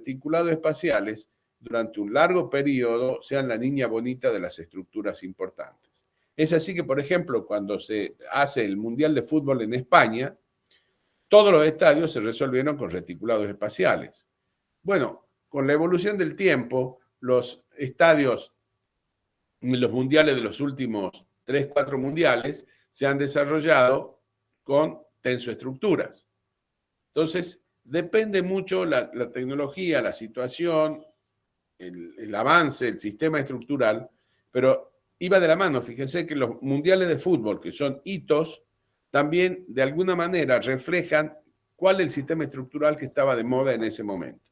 reticulados espaciales durante un largo periodo sean la niña bonita de las estructuras importantes. Es así que, por ejemplo, cuando se hace el Mundial de Fútbol en España, todos los estadios se resolvieron con reticulados espaciales. Bueno, con la evolución del tiempo, los estadios, los mundiales de los últimos 3, 4 mundiales, se han desarrollado con tensoestructuras. Entonces, depende mucho la tecnología, la situación, el avance, el sistema estructural, pero iba de la mano. Fíjense que los mundiales de fútbol, que son hitos, también de alguna manera reflejan cuál es el sistema estructural que estaba de moda en ese momento.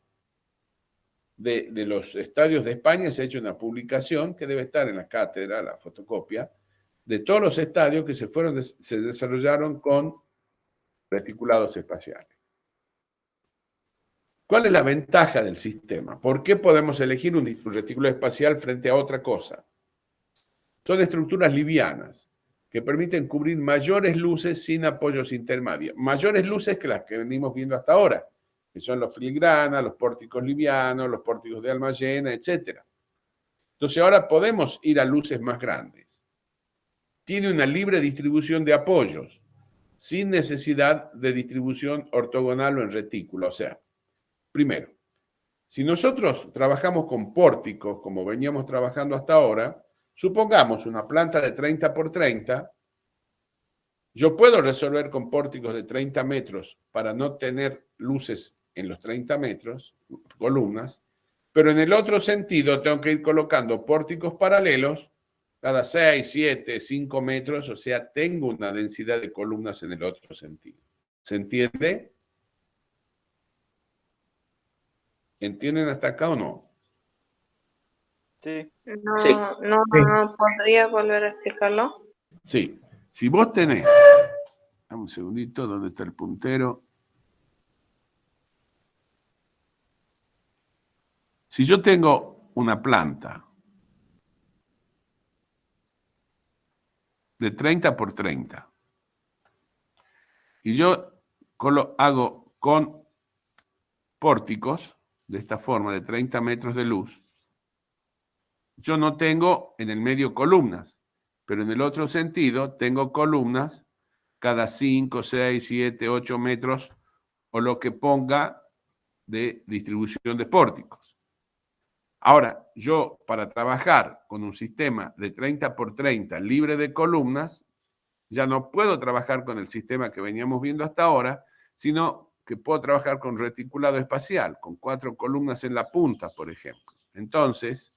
De los estadios de España se ha hecho una publicación que debe estar en la cátedra, la fotocopia, de todos los estadios que se desarrollaron con reticulados espaciales. ¿Cuál es la ventaja del sistema? ¿Por qué podemos elegir un reticulado espacial frente a otra cosa? Son estructuras livianas que permiten cubrir mayores luces sin apoyos intermedios. Mayores luces que las que venimos viendo hasta ahora, que son los filigranas, los pórticos livianos, los pórticos de alma llena, etc. Entonces ahora podemos ir a luces más grandes. Tiene una libre distribución de apoyos, sin necesidad de distribución ortogonal o en retículo. O sea, primero, si nosotros trabajamos con pórticos, como veníamos trabajando hasta ahora, supongamos una planta de 30 por 30, yo puedo resolver con pórticos de 30 metros para no tener luces en los 30 metros, columnas, pero en el otro sentido tengo que ir colocando pórticos paralelos cada 6, 7, 5 metros, o sea, tengo una densidad de columnas en el otro sentido. ¿Se entiende? ¿Entienden hasta acá o no? Sí. No, ¿podría volver a explicarlo? Sí. Si vos tenés, dame un segundito, ¿dónde está el puntero? Si yo tengo una planta de 30 por 30 y yo hago con pórticos de esta forma de 30 metros de luz, yo no tengo en el medio columnas, pero en el otro sentido tengo columnas cada 5, 6, 7, 8 metros o lo que ponga de distribución de pórticos. Ahora, yo para trabajar con un sistema de 30 por 30 libre de columnas, ya no puedo trabajar con el sistema que veníamos viendo hasta ahora, sino que puedo trabajar con reticulado espacial, con 4 columnas en la punta, por ejemplo. Entonces,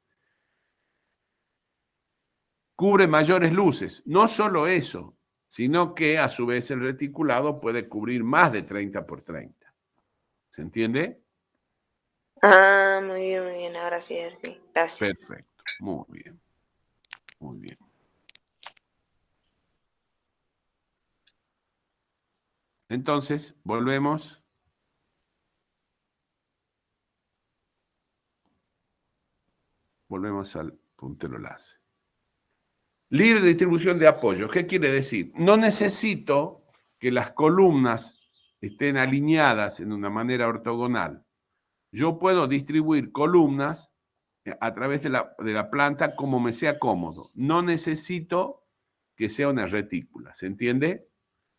cubre mayores luces. No solo eso, sino que a su vez el reticulado puede cubrir más de 30 por 30. ¿Se entiende? Ah, muy bien, ahora sí, gracias. Perfecto, muy bien, muy bien. Entonces, volvemos. Volvemos al puntero láser. Libre distribución de apoyos. ¿Qué quiere decir? No necesito que las columnas estén alineadas en una manera ortogonal. Yo puedo distribuir columnas a través de la planta como me sea cómodo. No necesito que sea una retícula. ¿Se entiende?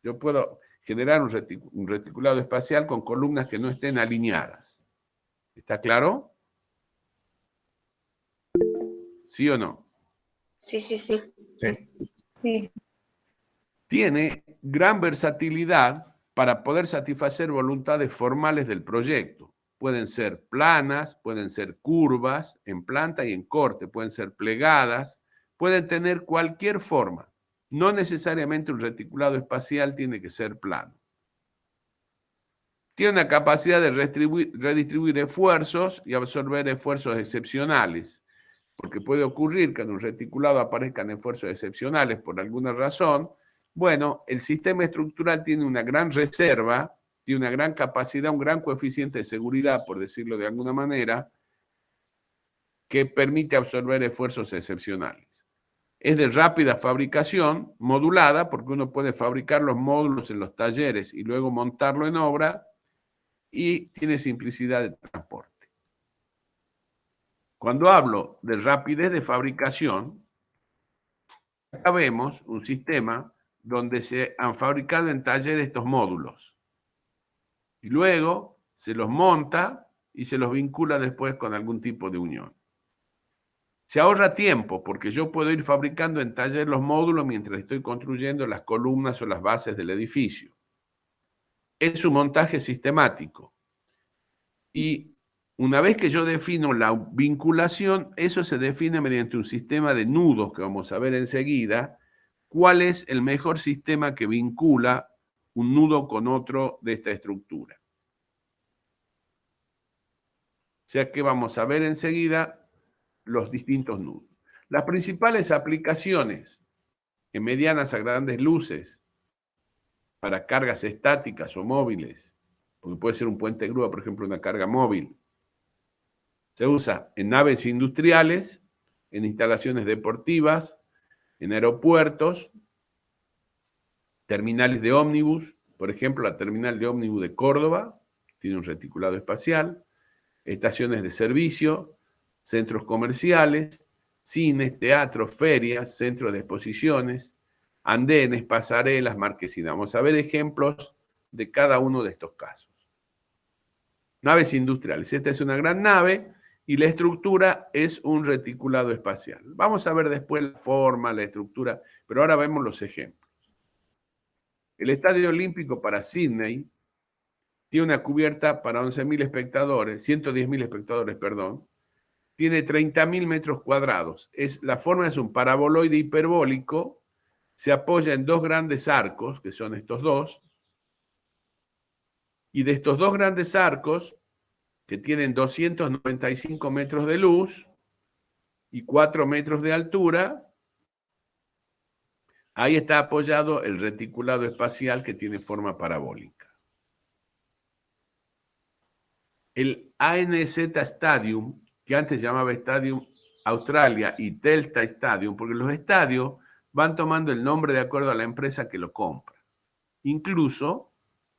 Yo puedo generar un reticulado espacial con columnas que no estén alineadas. ¿Está claro? ¿Sí o no? Sí. Sí. Tiene gran versatilidad para poder satisfacer voluntades formales del proyecto. Pueden ser planas, pueden ser curvas, en planta y en corte, pueden ser plegadas, pueden tener cualquier forma. No necesariamente un reticulado espacial tiene que ser plano. Tiene una capacidad de redistribuir esfuerzos y absorber esfuerzos excepcionales, porque puede ocurrir que en un reticulado aparezcan esfuerzos excepcionales por alguna razón. Bueno, el sistema estructural tiene una gran reserva, tiene una gran capacidad, un gran coeficiente de seguridad, por decirlo de alguna manera, que permite absorber esfuerzos excepcionales. Es de rápida fabricación, modulada, porque uno puede fabricar los módulos en los talleres y luego montarlo en obra, y tiene simplicidad de transporte. Cuando hablo de rapidez de fabricación, acá vemos un sistema donde se han fabricado en taller estos módulos. Y luego se los monta y se los vincula después con algún tipo de unión. Se ahorra tiempo porque yo puedo ir fabricando en taller los módulos mientras estoy construyendo las columnas o las bases del edificio. Es un montaje sistemático. Y una vez que yo defino la vinculación, eso se define mediante un sistema de nudos que vamos a ver enseguida, cuál es el mejor sistema que vincula un nudo con otro de esta estructura. O sea que vamos a ver enseguida los distintos nudos. Las principales aplicaciones en medianas a grandes luces para cargas estáticas o móviles, porque puede ser un puente grúa, por ejemplo, una carga móvil, se usa en naves industriales, en instalaciones deportivas, en aeropuertos, terminales de ómnibus, por ejemplo, la terminal de ómnibus de Córdoba tiene un reticulado espacial, estaciones de servicio, centros comerciales, cines, teatros, ferias, centros de exposiciones, andenes, pasarelas, marquesinas. Vamos a ver ejemplos de cada uno de estos casos. Naves industriales. Esta es una gran nave y la estructura es un reticulado espacial. Vamos a ver después la forma, la estructura, pero ahora vemos los ejemplos. El Estadio Olímpico para Sydney tiene una cubierta para 11.000 espectadores, 110.000 espectadores, perdón. Tiene 30.000 metros cuadrados. La forma es un paraboloide hiperbólico, se apoya en dos grandes arcos, que son estos dos, y de estos dos grandes arcos, que tienen 295 metros de luz y 4 metros de altura, ahí está apoyado el reticulado espacial que tiene forma parabólica. El ANZ Stadium, que antes llamaba Stadium Australia y Telstra Stadium, porque los estadios van tomando el nombre de acuerdo a la empresa que lo compra. Incluso,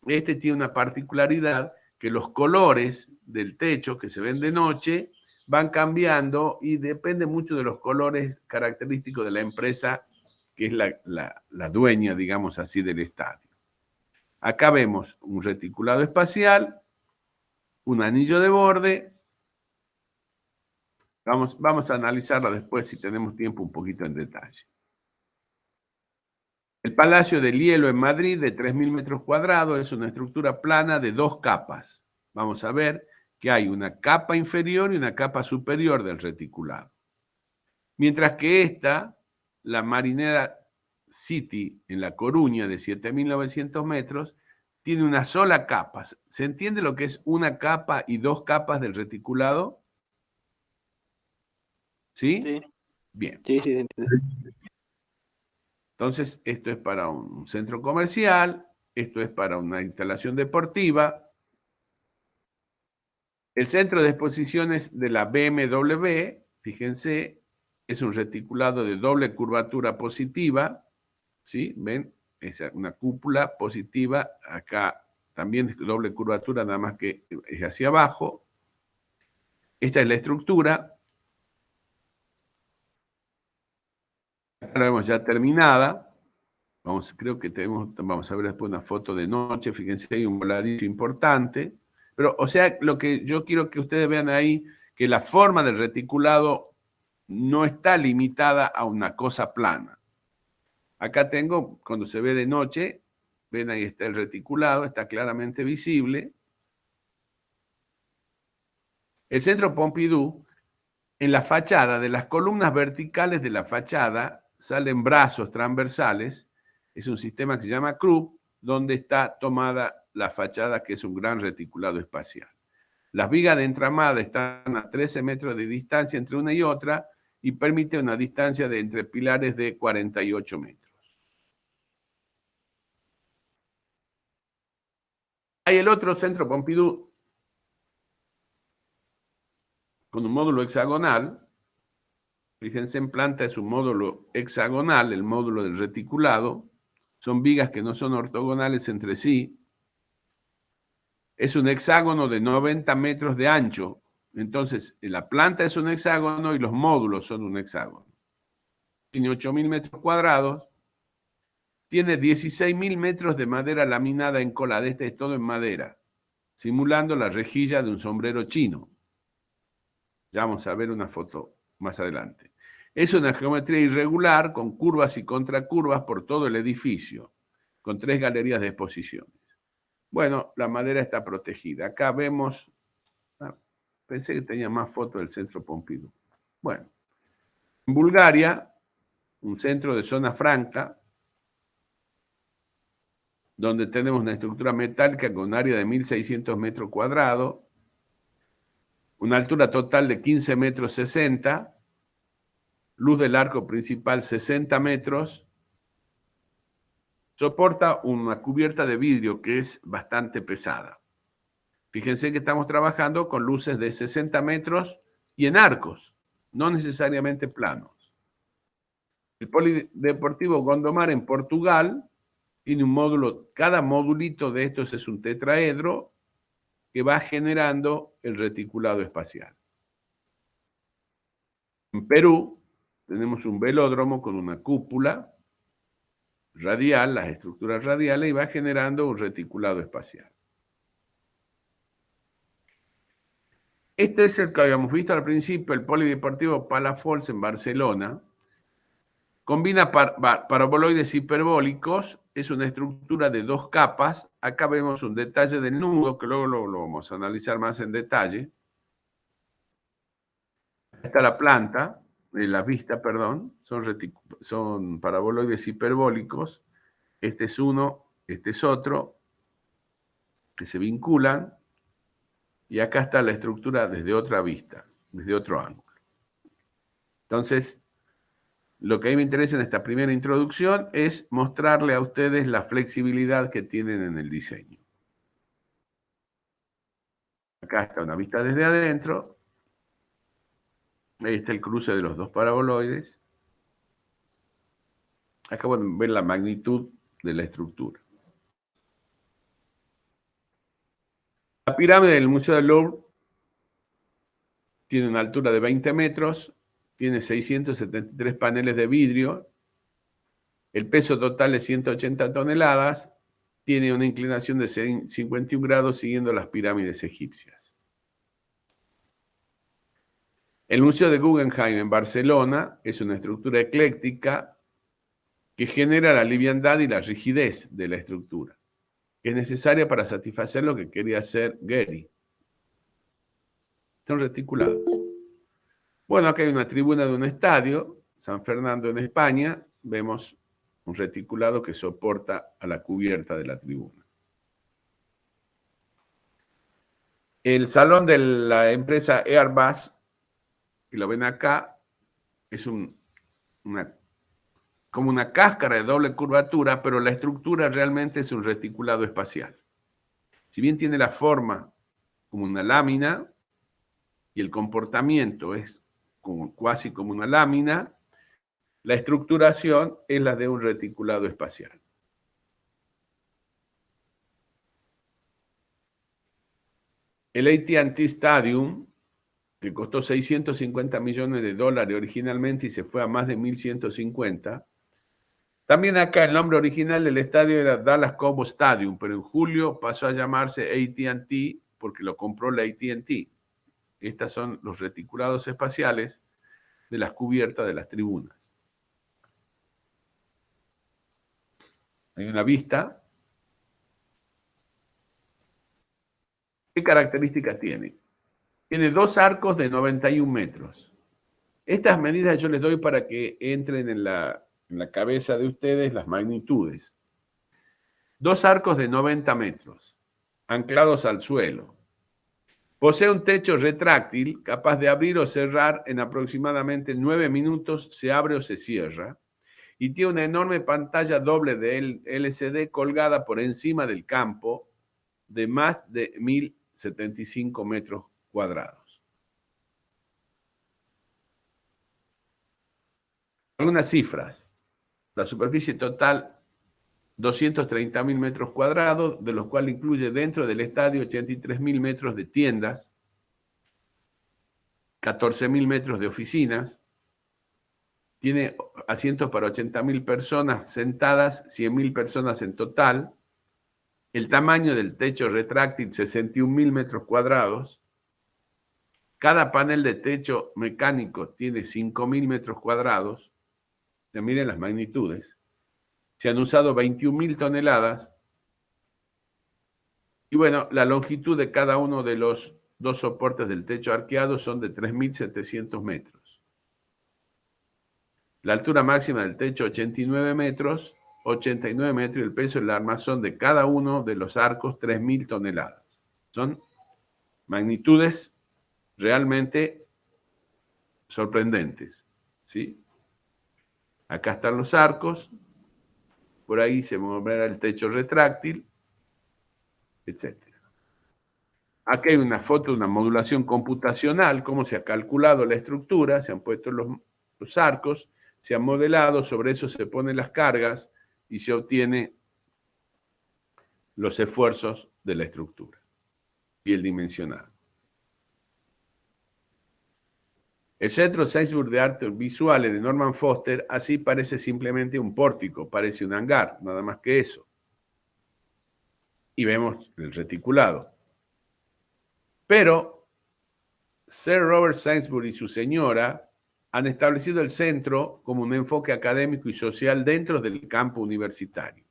este tiene una particularidad que los colores del techo que se ven de noche van cambiando y depende mucho de los colores característicos de la empresa que es la dueña, digamos así, del estadio. Acá vemos un reticulado espacial, un anillo de borde. Vamos a analizarla después, si tenemos tiempo, un poquito en detalle. El Palacio del Hielo en Madrid, de 3.000 metros cuadrados, es una estructura plana de 2 capas. Vamos a ver que hay una capa inferior y una capa superior del reticulado. Mientras que esta, la Marinera City en La Coruña, de 7.900 metros, tiene una sola capa. ¿Se entiende lo que es una capa y 2 capas del reticulado? ¿Sí? Sí. Bien. Sí, sí, entiendo. Entonces, esto es para un centro comercial, esto es para una instalación deportiva. El centro de exposiciones de la BMW, fíjense, es un reticulado de doble curvatura positiva, ¿sí? ¿Ven? Es una cúpula positiva, acá también es doble curvatura, nada más que es hacia abajo. Esta es la estructura. Acá la vemos ya terminada. Creo que vamos a ver después una foto de noche. Fíjense, hay un voladillo importante. Pero, o sea, lo que yo quiero que ustedes vean ahí, que la forma del reticulado no está limitada a una cosa plana. Acá tengo, cuando se ve de noche, ven ahí está el reticulado, está claramente visible. El Centro Pompidou, en la fachada, de las columnas verticales de la fachada, salen brazos transversales. Es un sistema que se llama CRUB, donde está tomada la fachada, que es un gran reticulado espacial. Las vigas de entramada están a 13 metros de distancia entre una y otra y permite una distancia de entre pilares de 48 metros. Hay el otro Centro Pompidou con un módulo hexagonal. Fíjense, en planta es un módulo hexagonal, el módulo del reticulado. Son vigas que no son ortogonales entre sí. Es un hexágono de 90 metros de ancho, Entonces, la planta es un hexágono y los módulos son un hexágono. Tiene 8.000 metros cuadrados. Tiene 16.000 metros de madera laminada en cola. Este es todo en madera, simulando la rejilla de un sombrero chino. Ya vamos a ver una foto más adelante. Es una geometría irregular con curvas y contracurvas por todo el edificio, con 3 galerías de exposiciones. Bueno, la madera está protegida. Acá vemos, pensé que tenía más fotos del centro Pompidou. Bueno, en Bulgaria, un centro de zona franca, donde tenemos una estructura metálica con un área de 1.600 metros cuadrados, una altura total de 15 metros 60, luz del arco principal 60 metros, soporta una cubierta de vidrio que es bastante pesada. Fíjense que estamos trabajando con luces de 60 metros y en arcos, no necesariamente planos. El Polideportivo Gondomar en Portugal tiene un módulo, cada modulito de estos es un tetraedro que va generando el reticulado espacial. En Perú tenemos un velódromo con una cúpula radial, las estructuras radiales, y va generando un reticulado espacial. Este es el que habíamos visto al principio, el Polideportivo Palafolls en Barcelona. Combina paraboloides hiperbólicos, es una estructura de 2 capas. Acá vemos un detalle del nudo, que luego lo vamos a analizar más en detalle. Esta está la planta, la vista, perdón, son paraboloides hiperbólicos. Este es uno, este es otro, que se vinculan. Y acá está la estructura desde otra vista, desde otro ángulo. Entonces, lo que a mí me interesa en esta primera introducción es mostrarle a ustedes la flexibilidad que tienen en el diseño. Acá está una vista desde adentro. Ahí está el cruce de los 2 paraboloides. Acá pueden ver la magnitud de la estructura. La pirámide del Museo del Louvre tiene una altura de 20 metros, tiene 673 paneles de vidrio, el peso total es 180 toneladas, tiene una inclinación de 51 grados siguiendo las pirámides egipcias. El Museo de Guggenheim en Barcelona es una estructura ecléctica que genera la liviandad y la rigidez de la estructura, que es necesaria para satisfacer lo que quería hacer Gehry. Son reticulados. Bueno, acá hay una tribuna de un estadio, San Fernando en España. Vemos un reticulado que soporta a la cubierta de la tribuna. El salón de la empresa Airbus, que lo ven acá, es como una cáscara de doble curvatura, pero la estructura realmente es un reticulado espacial. Si bien tiene la forma como una lámina y el comportamiento es casi como una lámina, la estructuración es la de un reticulado espacial. El AT&T Stadium, que costó 650 millones de dólares originalmente y se fue a más de 1.150. También acá el nombre original del estadio era Dallas Cowboys Stadium, pero en julio pasó a llamarse AT&T porque lo compró la AT&T. Estos son los reticulados espaciales de las cubiertas de las tribunas. Hay una vista. ¿Qué características tiene? Tiene 2 arcos de 91 metros. Estas medidas yo les doy para que entren en la cabeza de ustedes las magnitudes. 2 arcos de 90 metros, anclados al suelo. Posee un techo retráctil, capaz de abrir o cerrar en aproximadamente 9 minutos, se abre o se cierra. Y tiene una enorme pantalla doble de LCD colgada por encima del campo de más de 1.075 metros cuadrados. Algunas cifras. La superficie total, 230.000 metros cuadrados, de los cuales incluye dentro del estadio 83.000 metros de tiendas, 14.000 metros de oficinas, tiene asientos para 80.000 personas sentadas, 100.000 personas en total. El tamaño del techo retráctil, 61.000 metros cuadrados. Cada panel de techo mecánico tiene 5.000 metros cuadrados. Ya miren las magnitudes. Se han usado 21.000 toneladas. Y bueno, la longitud de cada uno de los dos soportes del techo arqueado son de 3.700 metros. La altura máxima del techo, 89 metros, y el peso del armazón de cada uno de los arcos, 3.000 toneladas. Son magnitudes realmente sorprendentes, ¿sí? Acá están los arcos, por ahí se moverá el techo retráctil, etc. Aquí hay una foto de una modulación computacional, cómo se ha calculado la estructura, se han puesto los arcos, se han modelado, sobre eso se ponen las cargas y se obtiene los esfuerzos de la estructura y el dimensionado. El Centro Sainsbury de Artes Visuales de Norman Foster así parece simplemente un pórtico, parece un hangar, nada más que eso. Y vemos el reticulado. Pero Sir Robert Sainsbury y su señora han establecido el centro como un enfoque académico y social dentro del campo universitario.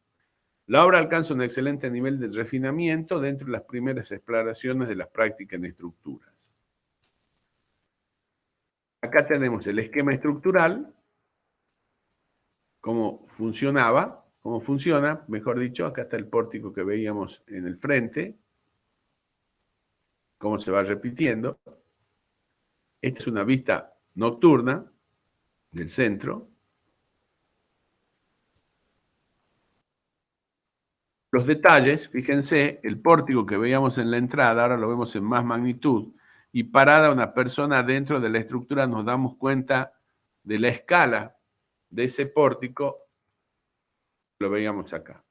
La obra alcanza un excelente nivel de refinamiento dentro de las primeras exploraciones de las prácticas en estructuras. Acá tenemos el esquema estructural, cómo funcionaba, cómo funciona, mejor dicho, acá está el pórtico que veíamos en el frente, cómo se va repitiendo. Esta es una vista nocturna del centro. Los detalles, fíjense, el pórtico que veíamos en la entrada, ahora lo vemos en más magnitud, y parada una persona dentro de la estructura nos damos cuenta de la escala de ese pórtico, lo veíamos acá.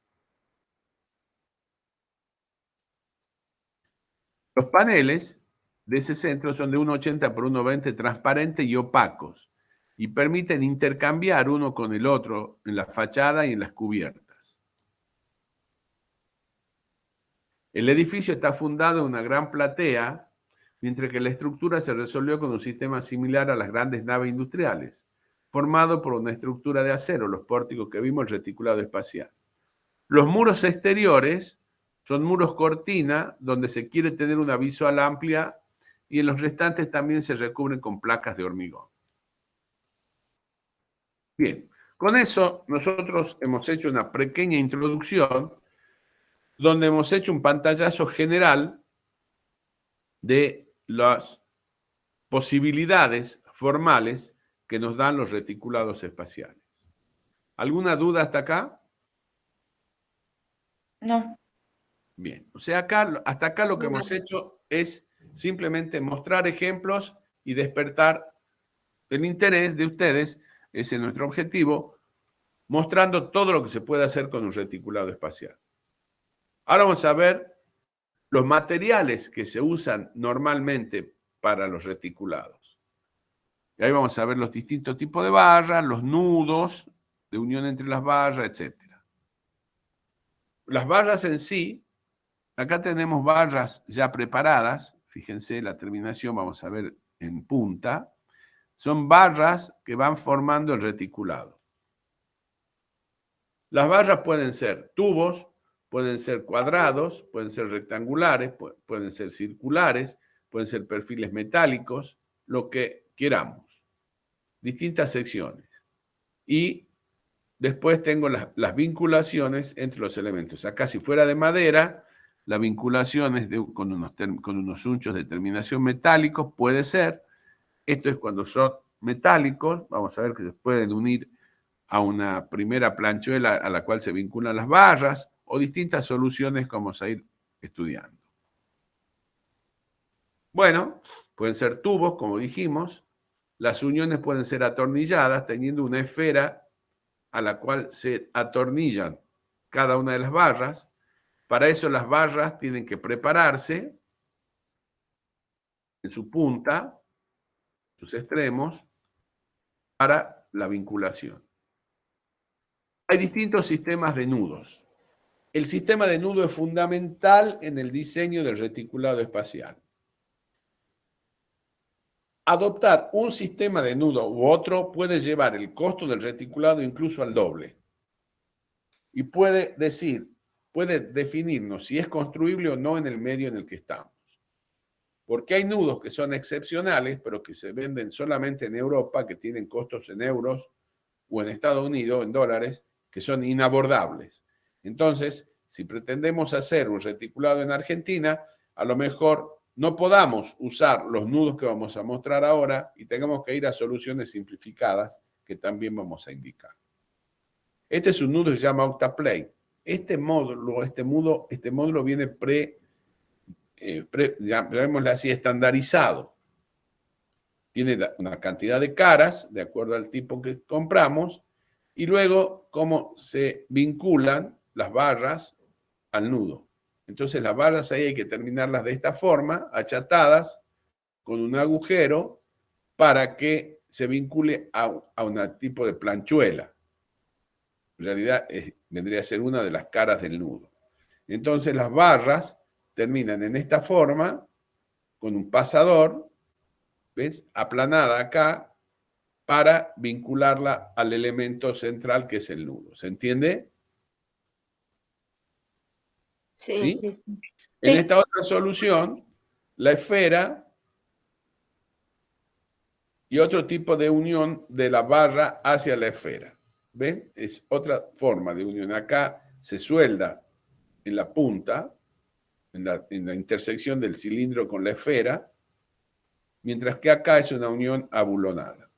Los paneles de ese centro son de 1,80 por 1,20 transparentes y opacos y permiten intercambiar uno con el otro en la fachada y en las cubiertas. El edificio está fundado en una gran platea, mientras que la estructura se resolvió con un sistema similar a las grandes naves industriales, formado por una estructura de acero, los pórticos que vimos, el reticulado espacial. Los muros exteriores son muros cortina, donde se quiere tener una visual amplia, y en los restantes también se recubren con placas de hormigón. Bien, con eso nosotros hemos hecho una pequeña introducción, donde hemos hecho un pantallazo general de las posibilidades formales que nos dan los reticulados espaciales. ¿Alguna duda hasta acá? No. Bien, o sea, hasta acá lo que hemos hecho es simplemente mostrar ejemplos y despertar el interés de ustedes, ese es nuestro objetivo, mostrando todo lo que se puede hacer con un reticulado espacial. Ahora vamos a ver los materiales que se usan normalmente para los reticulados. Y ahí vamos a ver los distintos tipos de barras, los nudos de unión entre las barras, etc. Las barras en sí, acá tenemos barras ya preparadas, fíjense la terminación, vamos a ver en punta, son barras que van formando el reticulado. Las barras pueden ser tubos, pueden ser cuadrados, pueden ser rectangulares, pueden ser circulares, pueden ser perfiles metálicos, lo que queramos. Distintas secciones. Y después tengo las vinculaciones entre los elementos. Acá, si fuera de madera, la vinculación es con unos unchos de terminación metálicos, puede ser. Esto es cuando son metálicos, vamos a ver que se pueden unir a una primera planchuela a la cual se vinculan las barras, o distintas soluciones que vamos a ir estudiando. Bueno, pueden ser tubos, como dijimos. Las uniones pueden ser atornilladas, teniendo una esfera a la cual se atornillan cada una de las barras. Para eso las barras tienen que prepararse en su punta, sus extremos para la vinculación. Hay distintos sistemas de nudos. El sistema de nudo es fundamental en el diseño del reticulado espacial. Adoptar un sistema de nudo u otro puede llevar el costo del reticulado incluso al doble. Y puede definirnos si es construible o no en el medio en el que estamos. Porque hay nudos que son excepcionales, pero que se venden solamente en Europa, que tienen costos en euros, o en Estados Unidos, en dólares, que son inabordables. Entonces, si pretendemos hacer un reticulado en Argentina, a lo mejor no podamos usar los nudos que vamos a mostrar ahora y tengamos que ir a soluciones simplificadas que también vamos a indicar. Este es un nudo que se llama Octaplay. Este módulo viene llamémosle así, estandarizado. Tiene una cantidad de caras, de acuerdo al tipo que compramos, y luego cómo se vinculan las barras al nudo. Entonces las barras ahí hay que terminarlas de esta forma, achatadas, con un agujero, para que se vincule a un tipo de planchuela. En realidad vendría a ser una de las caras del nudo. Entonces las barras terminan en esta forma, con un pasador, ¿ves? Aplanada acá, para vincularla al elemento central que es el nudo. ¿Se entiende? Sí. ¿Sí? En esta otra solución, la esfera y otro tipo de unión de la barra hacia la esfera. ¿Ven? Es otra forma de unión. Acá se suelda en la punta, en la intersección del cilindro con la esfera, mientras que acá es una unión abulonada.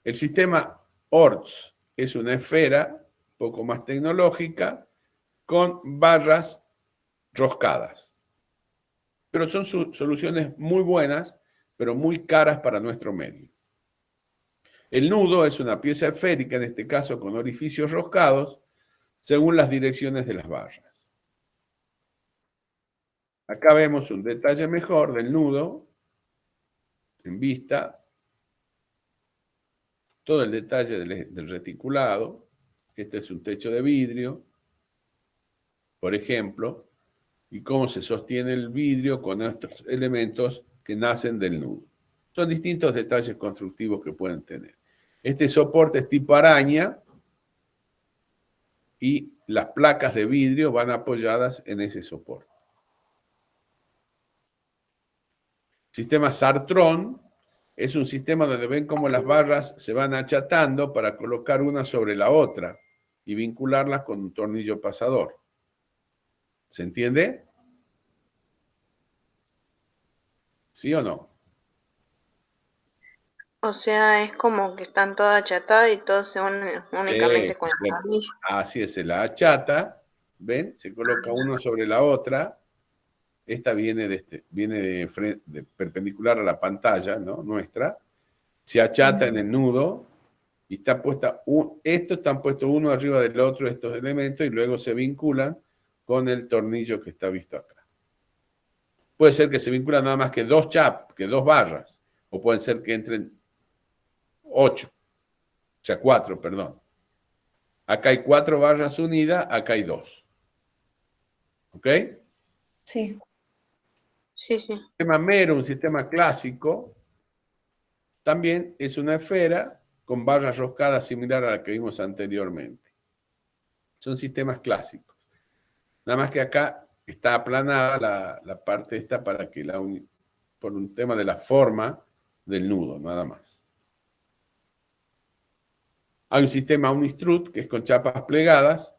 El sistema ORTS es una esfera poco más tecnológica con barras roscadas. Pero son soluciones muy buenas, pero muy caras para nuestro medio. El nudo es una pieza esférica, en este caso con orificios roscados, según las direcciones de las barras. Acá vemos un detalle mejor del nudo, en vista, todo el detalle del reticulado. Este es un techo de vidrio, por ejemplo, y cómo se sostiene el vidrio con estos elementos que nacen del nudo. Son distintos detalles constructivos que pueden tener. Este soporte es tipo araña y las placas de vidrio van apoyadas en ese soporte. Sistema Sartrón es un sistema donde ven cómo las barras se van achatando para colocar una sobre la otra y vincularlas con un tornillo pasador. ¿Se entiende? ¿Sí o no? O sea, es como que están todas achatadas y todos se unen únicamente con el tornillo. Así es, se la achata, ¿ven? Se coloca una sobre la otra. Esta viene de perpendicular a la pantalla, ¿no? Nuestra. Se achata en el nudo y está puesta, estos están puestos uno arriba del otro, estos elementos, y luego se vinculan con el tornillo que está visto acá. Puede ser que se vinculan nada más que dos barras, o pueden ser que entren 4, perdón. Acá hay 4 barras unidas, acá hay 2. ¿Ok? Sí. Sí. El sistema mero, un sistema clásico, también es una esfera con barras roscadas similar a la que vimos anteriormente. Son sistemas clásicos. Nada más que acá está aplanada la parte esta para que por un tema de la forma del nudo, nada más. Hay un sistema unistrut, que es con chapas plegadas,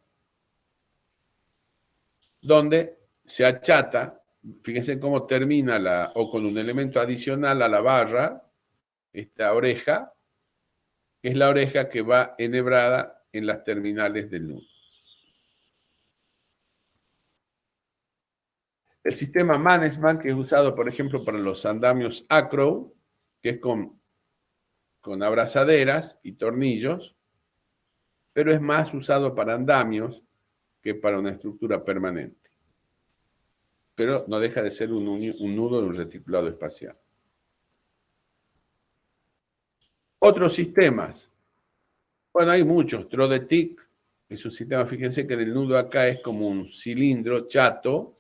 donde se achata, fíjense cómo termina o con un elemento adicional a la barra, esta oreja, que es la oreja que va enhebrada en las terminales del nudo. El sistema Mannesmann, que es usado, por ejemplo, para los andamios Acrow, que es con abrazaderas y tornillos, pero es más usado para andamios que para una estructura permanente. pero no deja de ser un nudo de un reticulado espacial. Otros sistemas. Bueno, hay muchos. Trodetic es un sistema, fíjense que en el nudo acá es como un cilindro chato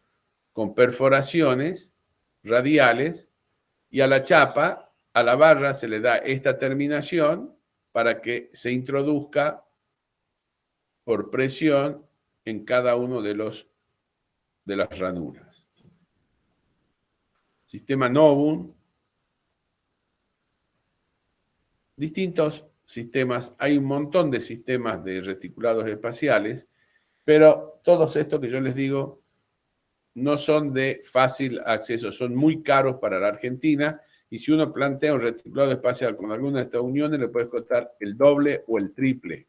con perforaciones radiales y a la chapa, a la barra, se le da esta terminación para que se introduzca por presión en cada uno de las ranuras. Sistema Novum. Distintos sistemas, hay un montón de sistemas de reticulados espaciales, pero todos estos que yo les digo no son de fácil acceso, son muy caros para la Argentina, y si uno plantea un reticulado espacial con alguna de estas uniones, le puede costar el doble o el triple.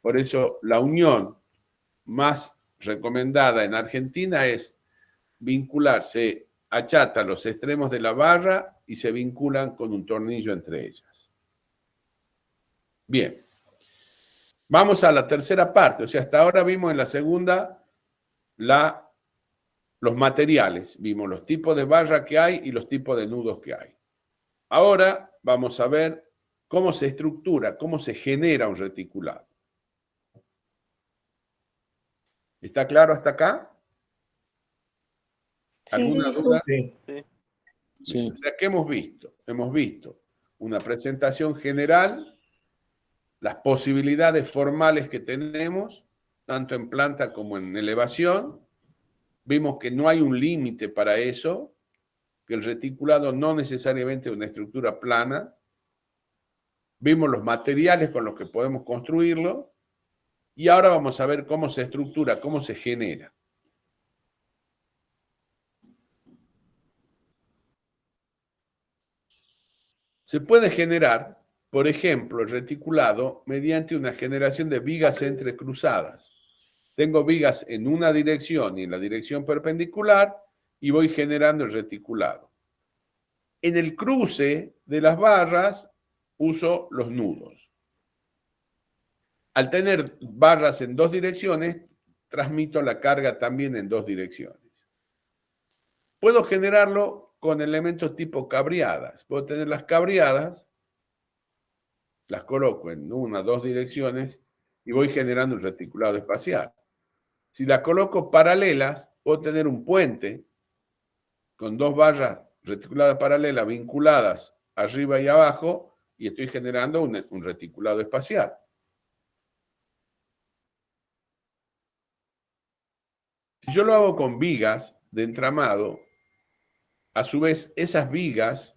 Por eso la unión más recomendada en Argentina es vincularse, achata los extremos de la barra y se vinculan con un tornillo entre ellas. Bien, vamos a la tercera parte. O sea, hasta ahora vimos en la segunda los materiales. Vimos los tipos de barra que hay y los tipos de nudos que hay. Ahora vamos a ver cómo se estructura, cómo se genera un reticulado. ¿Está claro hasta acá? ¿Alguna duda? Sí. Sí. O sea, ¿qué hemos visto? Hemos visto una presentación general, las posibilidades formales que tenemos, tanto en planta como en elevación. Vimos que no hay un límite para eso, que el reticulado no necesariamente es una estructura plana. Vimos los materiales con los que podemos construirlo, y ahora vamos a ver cómo se estructura, cómo se genera. Se puede generar, por ejemplo, el reticulado mediante una generación de vigas entrecruzadas. Tengo vigas en una dirección y en la dirección perpendicular y voy generando el reticulado. En el cruce de las barras uso los nudos. Al tener barras en dos direcciones, transmito la carga también en dos direcciones. Puedo generarlo con elementos tipo cabriadas. Puedo tener las cabriadas, las coloco en una o dos direcciones y voy generando un reticulado espacial. Si las coloco paralelas, puedo tener un puente con dos barras reticuladas paralelas vinculadas arriba y abajo y estoy generando un reticulado espacial. Si yo lo hago con vigas de entramado, a su vez esas vigas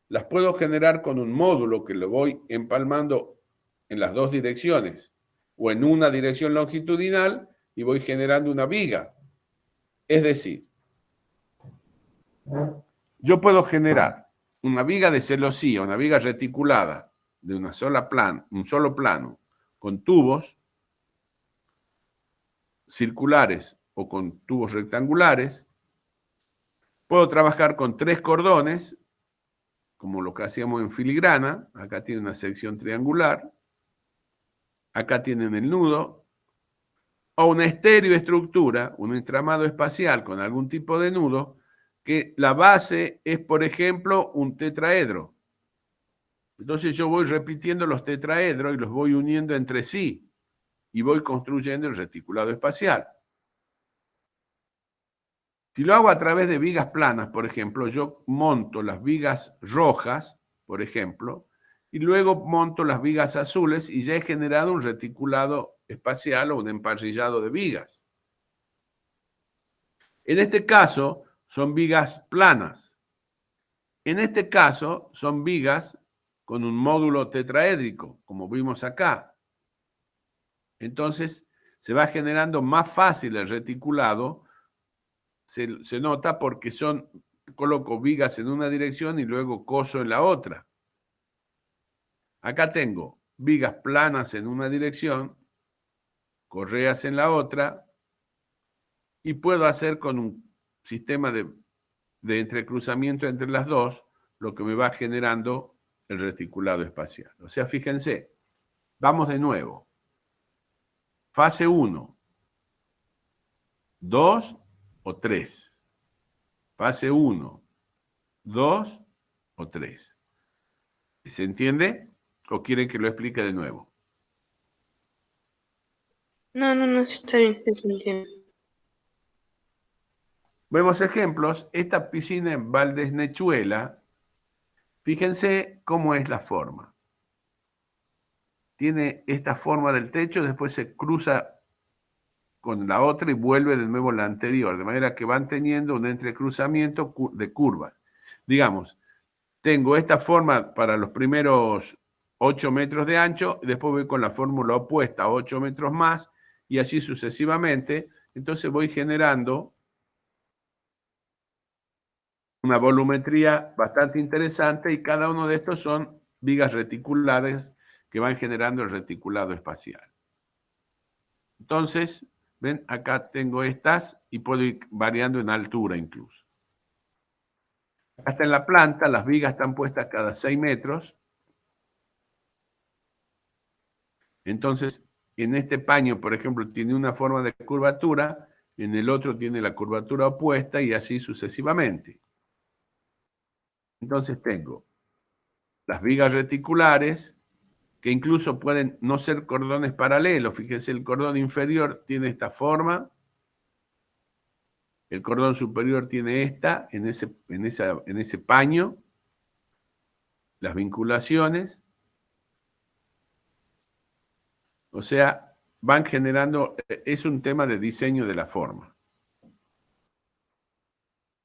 las puedo generar con un módulo que lo voy empalmando en las dos direcciones o en una dirección longitudinal y voy generando una viga. Es decir, yo puedo generar una viga de celosía, una viga reticulada de un solo plano, con tubos circulares o con tubos rectangulares. Puedo trabajar con 3 cordones, como lo que hacíamos en filigrana. Acá tiene una sección triangular. Acá tienen el nudo. O una estereoestructura, un entramado espacial con algún tipo de nudo, que la base es, por ejemplo, un tetraedro. Entonces yo voy repitiendo los tetraedros y los voy uniendo entre sí y voy construyendo el reticulado espacial. Si lo hago a través de vigas planas, por ejemplo, yo monto las vigas rojas, por ejemplo, y luego monto las vigas azules y ya he generado un reticulado espacial o un emparrillado de vigas. En este caso son vigas planas. En este caso son vigas con un módulo tetraédrico, como vimos acá. Entonces se va generando más fácil el reticulado. Se nota porque coloco vigas en una dirección y luego coso en la otra. Acá tengo vigas planas en una dirección, correas en la otra, y puedo hacer con un sistema de entrecruzamiento entre las dos lo que me va generando el reticulado espacial. O sea, fíjense, vamos de nuevo. Fase 1, 2 o 3. Fase 1, 2 o 3. ¿Se entiende? ¿O quieren que lo explique de nuevo? No, está bien, se entiende. Vemos ejemplos. Esta piscina en Valdesnechuela, fíjense cómo es la forma. Tiene esta forma del techo, después se cruza con la otra y vuelve de nuevo la anterior, de manera que van teniendo un entrecruzamiento de curvas. Digamos, tengo esta forma para los primeros 8 metros de ancho, y después voy con la fórmula opuesta, 8 metros más, y así sucesivamente. Entonces voy generando una volumetría bastante interesante, y cada uno de estos son vigas reticulares que van generando el reticulado espacial. Entonces, ven, acá tengo estas y puedo ir variando en altura incluso. Hasta en la planta, las vigas están puestas cada 6 metros. Entonces, en este paño, por ejemplo, tiene una forma de curvatura, en el otro tiene la curvatura opuesta y así sucesivamente. Entonces tengo las vigas reticulares, que incluso pueden no ser cordones paralelos. Fíjense, el cordón inferior tiene esta forma, el cordón superior tiene esta, en ese paño, las vinculaciones. O sea, van generando, es un tema de diseño de la forma.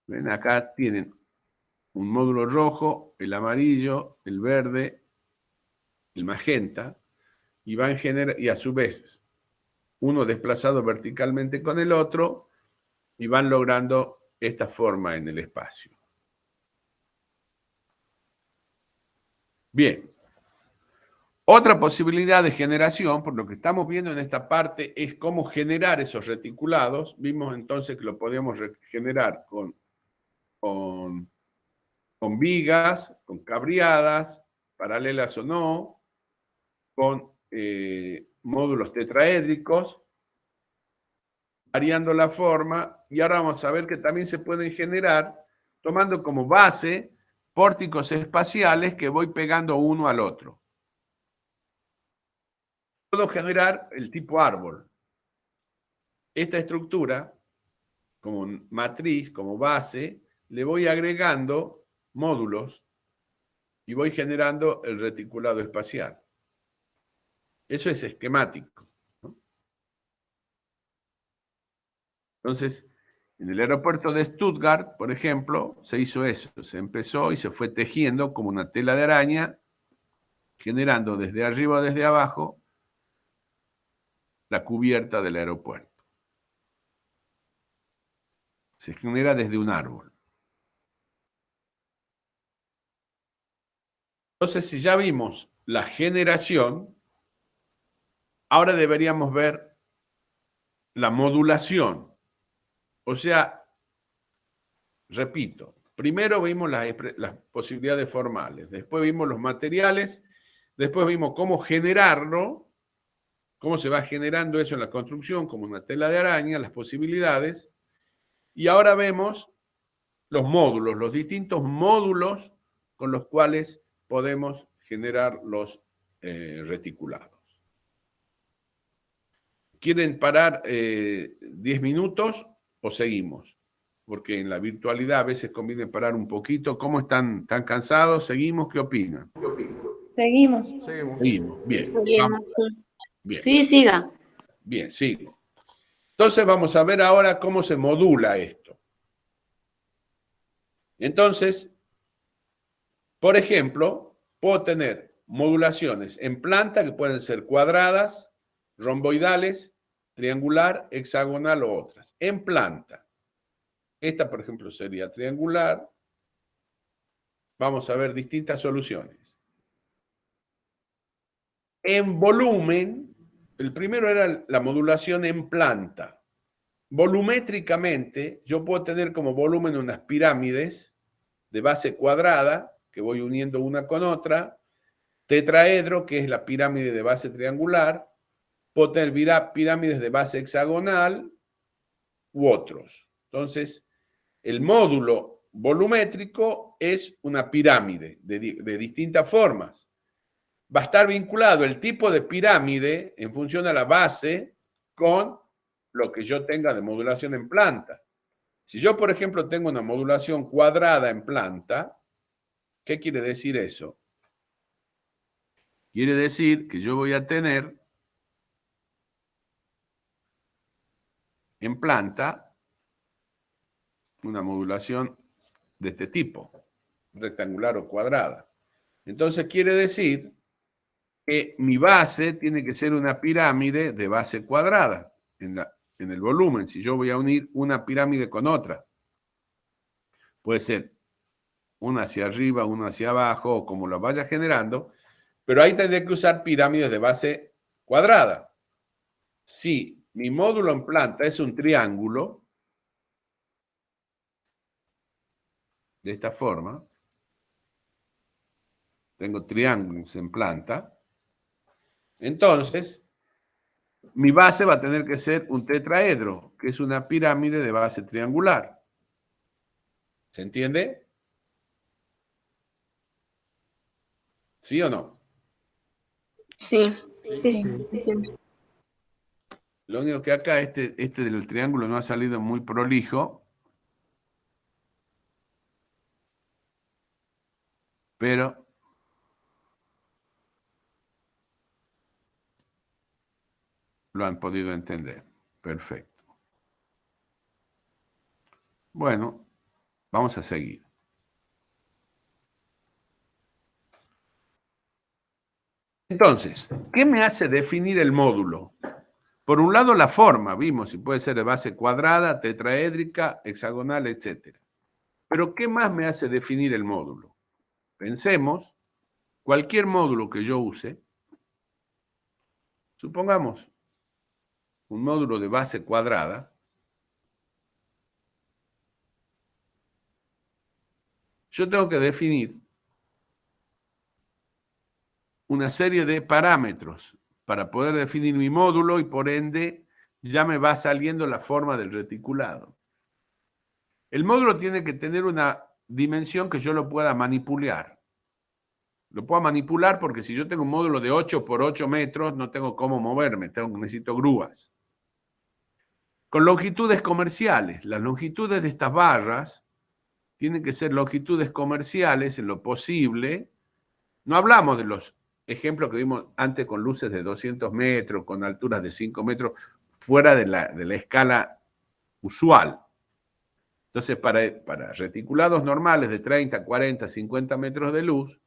¿Ven? Acá tienen un módulo rojo, el amarillo, el verde, el magenta, y van y a su vez, uno desplazado verticalmente con el otro, y van logrando esta forma en el espacio. Bien. Otra posibilidad de generación, por lo que estamos viendo en esta parte, es cómo generar esos reticulados. Vimos entonces que lo podíamos generar con vigas, con cabriadas, paralelas o no, con módulos tetraédricos, variando la forma, y ahora vamos a ver que también se pueden generar tomando como base pórticos espaciales que voy pegando uno al otro. Puedo generar el tipo árbol. Esta estructura, como matriz, como base, le voy agregando módulos y voy generando el reticulado espacial. Eso es esquemático, ¿no? Entonces, en el aeropuerto de Stuttgart, por ejemplo, se hizo eso. Se empezó y se fue tejiendo como una tela de araña, generando desde arriba o desde abajo la cubierta del aeropuerto. Se genera desde un árbol. Entonces, si ya vimos la generación, ahora deberíamos ver la modulación. O sea, repito, primero vimos las posibilidades formales, después vimos los materiales, después vimos cómo generarlo, cómo se va generando eso en la construcción, como una tela de araña, las posibilidades, y ahora vemos los módulos, los distintos módulos con los cuales podemos generar los reticulados. ¿Quieren parar 10 minutos o seguimos? Porque en la virtualidad a veces conviene parar un poquito. ¿Cómo están? ¿Están cansados? ¿Seguimos? ¿Qué opinan? Seguimos. Seguimos. Bien. Bien. Bien. Sí, siga. Bien, sigo. Entonces vamos a ver ahora cómo se modula esto. Entonces, por ejemplo, puedo tener modulaciones en planta que pueden ser cuadradas, romboidales, triangular, hexagonal o otras. En planta. Esta, por ejemplo, sería triangular. Vamos a ver distintas soluciones. En volumen, el primero era la modulación en planta. Volumétricamente, yo puedo tener como volumen unas pirámides de base cuadrada, que voy uniendo una con otra, tetraedro, que es la pirámide de base triangular, puedo tener pirámides de base hexagonal u otros. Entonces, el módulo volumétrico es una pirámide de distintas formas. Va a estar vinculado el tipo de pirámide en función a la base con lo que yo tenga de modulación en planta. Si yo, por ejemplo, tengo una modulación cuadrada en planta, ¿qué quiere decir eso? Quiere decir que yo voy a tener en planta una modulación de este tipo, rectangular o cuadrada. Entonces quiere decir que mi base tiene que ser una pirámide de base cuadrada en el volumen. Si yo voy a unir una pirámide con otra, puede ser una hacia arriba, una hacia abajo, o como lo vaya generando, pero ahí tendré que usar pirámides de base cuadrada. Si mi módulo en planta es un triángulo, de esta forma, tengo triángulos en planta, entonces mi base va a tener que ser un tetraedro, que es una pirámide de base triangular. ¿Se entiende? ¿Sí o no? Sí, Sí. sí. Lo único que acá este del triángulo no ha salido muy prolijo, pero lo han podido entender. Perfecto. Bueno, vamos a seguir. Entonces, ¿qué me hace definir el módulo? Por un lado, la forma, vimos, si puede ser de base cuadrada, tetraédrica, hexagonal, etc. Pero, ¿qué más me hace definir el módulo? Pensemos, cualquier módulo que yo use, supongamos un módulo de base cuadrada, yo tengo que definir una serie de parámetros para poder definir mi módulo y por ende ya me va saliendo la forma del reticulado. El módulo tiene que tener una dimensión que yo lo pueda manipular. Lo puedo manipular porque si yo tengo un módulo de 8 por 8 metros, no tengo cómo moverme, necesito grúas. Con longitudes comerciales. Las longitudes de estas barras tienen que ser longitudes comerciales en lo posible. No hablamos de los ejemplos que vimos antes con luces de 200 metros, con alturas de 5 metros, fuera de la escala usual. Entonces, para reticulados normales de 30, 40, 50 metros de luz,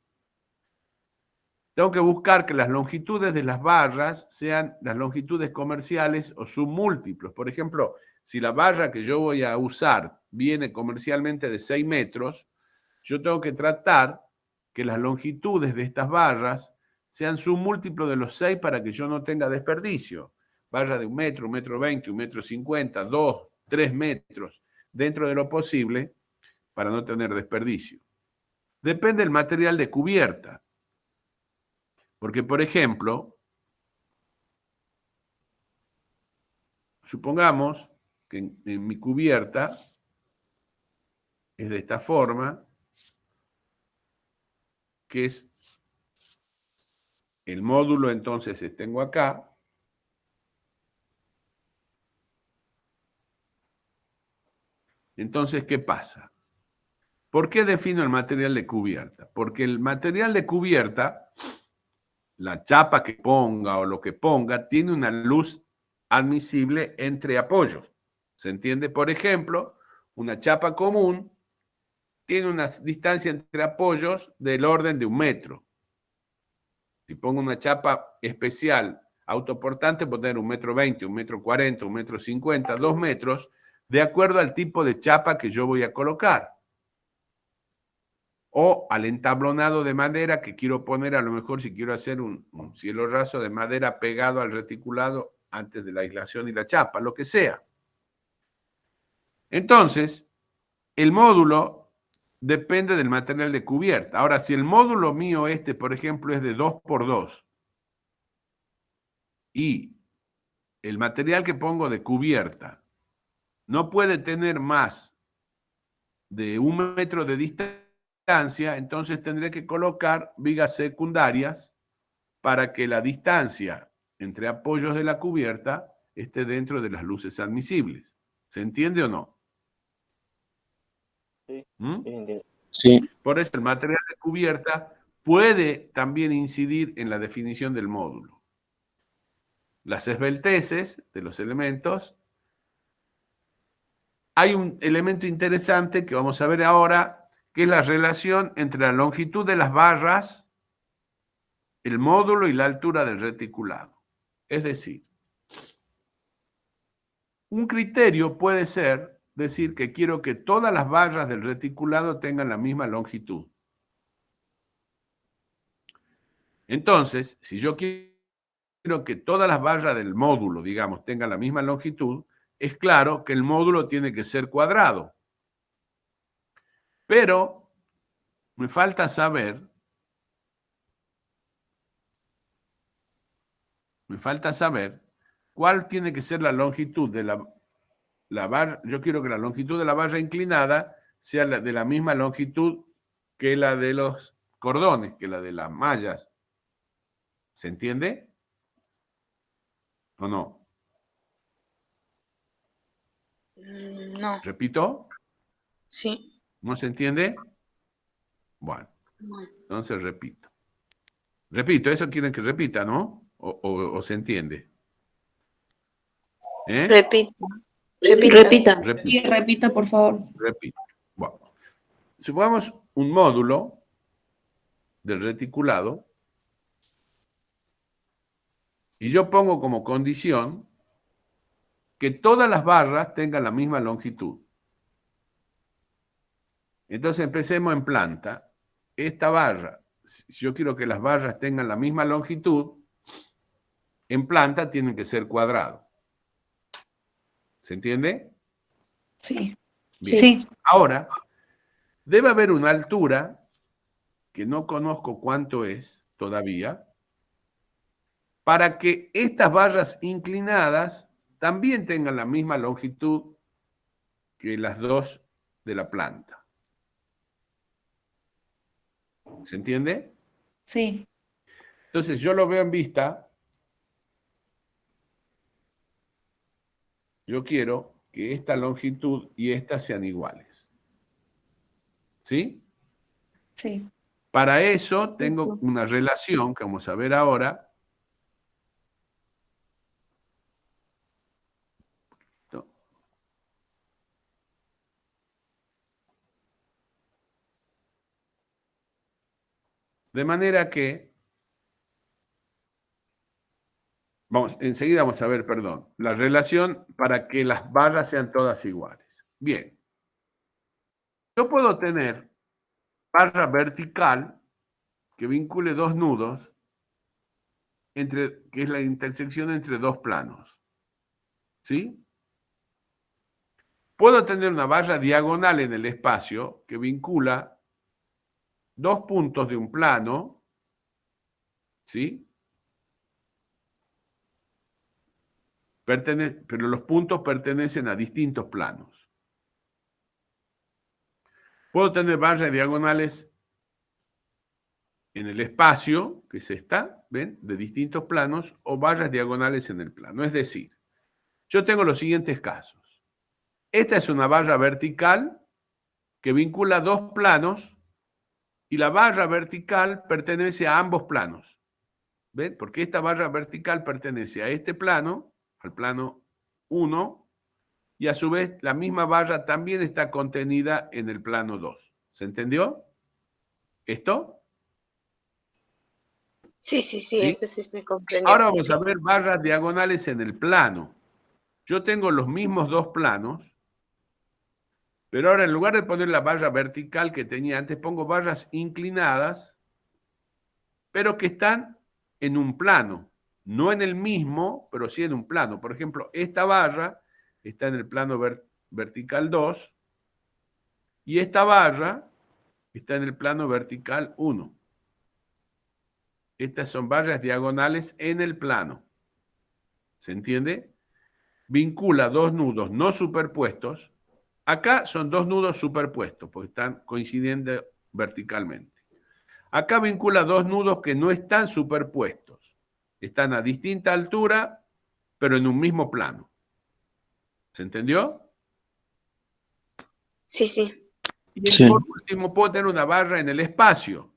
tengo que buscar que las longitudes de las barras sean las longitudes comerciales o submúltiplos. Por ejemplo, si la barra que yo voy a usar viene comercialmente de 6 metros, yo tengo que tratar que las longitudes de estas barras sean submúltiplos de los 6 para que yo no tenga desperdicio. Barra de 1 metro, 1 metro 20, 1 metro 50, 2, 3 metros, dentro de lo posible, para no tener desperdicio. Depende del material de cubierta. Porque, por ejemplo, supongamos que en mi cubierta es de esta forma, que es el módulo, entonces tengo acá. Entonces, ¿qué pasa? ¿Por qué defino el material de cubierta? Porque el material de cubierta, la chapa que ponga o lo que ponga, tiene una luz admisible entre apoyos. ¿Se entiende? Por ejemplo, una chapa común tiene una distancia entre apoyos del orden de 1 metro. Si pongo una chapa especial autoportante, puedo tener 1 metro 20, 1 metro 40, 1 metro 50, 2 metros, de acuerdo al tipo de chapa que yo voy a colocar. O al entablonado de madera que quiero poner, a lo mejor si quiero hacer un cielo raso de madera pegado al reticulado antes de la aislación y la chapa, lo que sea. Entonces, el módulo depende del material de cubierta. Ahora, si el módulo mío por ejemplo, es de 2x2 y el material que pongo de cubierta no puede tener más de 1 metro de distancia, entonces tendré que colocar vigas secundarias para que la distancia entre apoyos de la cubierta esté dentro de las luces admisibles. ¿Se entiende o no? Sí, ¿Mm? sí, entiendo. Sí, Por eso el material de cubierta puede también incidir en la definición del módulo. Las esbelteces de los elementos. Hay un elemento interesante que vamos a ver ahora, que es la relación entre la longitud de las barras, el módulo y la altura del reticulado. Es decir, un criterio puede ser decir que quiero que todas las barras del reticulado tengan la misma longitud. Entonces, si yo quiero que todas las barras del módulo, digamos, tengan la misma longitud, es claro que el módulo tiene que ser cuadrado. Pero me falta saber cuál tiene que ser la longitud de la barra. Yo quiero que la longitud de la barra inclinada sea de la misma longitud que la de los cordones, que la de las mallas. ¿Se entiende? ¿O no? No, ¿Repito? sí. ¿No se entiende? Bueno, No. entonces repito. Repito, eso quieren que repita, ¿no? ¿O se entiende? ¿Eh? Repita. Repita. Repito. Sí, repita, por favor. Repito. Bueno, supongamos un módulo del reticulado y yo pongo como condición que todas las barras tengan la misma longitud. Entonces empecemos en planta. Esta barra, si yo quiero que las barras tengan la misma longitud, en planta tienen que ser cuadrados. ¿Se entiende? Sí. Bien. Sí. Ahora, debe haber una altura, que no conozco cuánto es todavía, para que estas barras inclinadas también tengan la misma longitud que las dos de la planta. ¿Se entiende? Sí. Entonces yo lo veo en vista. Yo quiero que esta longitud y esta sean iguales. ¿Sí? Sí. Para eso tengo una relación que vamos a ver ahora. De manera que, enseguida vamos a ver, perdón, la relación para que las barras sean todas iguales. Bien. Yo puedo tener barra vertical que vincule dos nudos, que es la intersección entre dos planos. ¿Sí? Puedo tener una barra diagonal en el espacio que vincula dos puntos de un plano, ¿sí? Pero los puntos pertenecen a distintos planos. Puedo tener barras diagonales en el espacio, que es esta, ¿ven? De distintos planos, o barras diagonales en el plano. Es decir, yo tengo los siguientes casos. Esta es una barra vertical que vincula dos planos y la barra vertical pertenece a ambos planos. ¿Ven? Porque esta barra vertical pertenece a este plano, al plano 1, y a su vez la misma barra también está contenida en el plano 2. ¿Se entendió? ¿Esto? Sí, ¿Sí? eso sí se comprendió. Ahora vamos a ver barras diagonales en el plano. Yo tengo los mismos dos planos, pero ahora en lugar de poner la barra vertical que tenía antes, pongo barras inclinadas, pero que están en un plano. No en el mismo, pero sí en un plano. Por ejemplo, esta barra está en el plano vertical 2 y esta barra está en el plano vertical 1. Estas son barras diagonales en el plano. ¿Se entiende? Vincula dos nudos no superpuestos Acá son dos nudos superpuestos, porque están coincidiendo verticalmente. Acá vincula dos nudos que no están superpuestos. Están a distinta altura, pero en un mismo plano. ¿Se entendió? Sí, sí. Y Sí. por último, puedo tener una barra en el espacio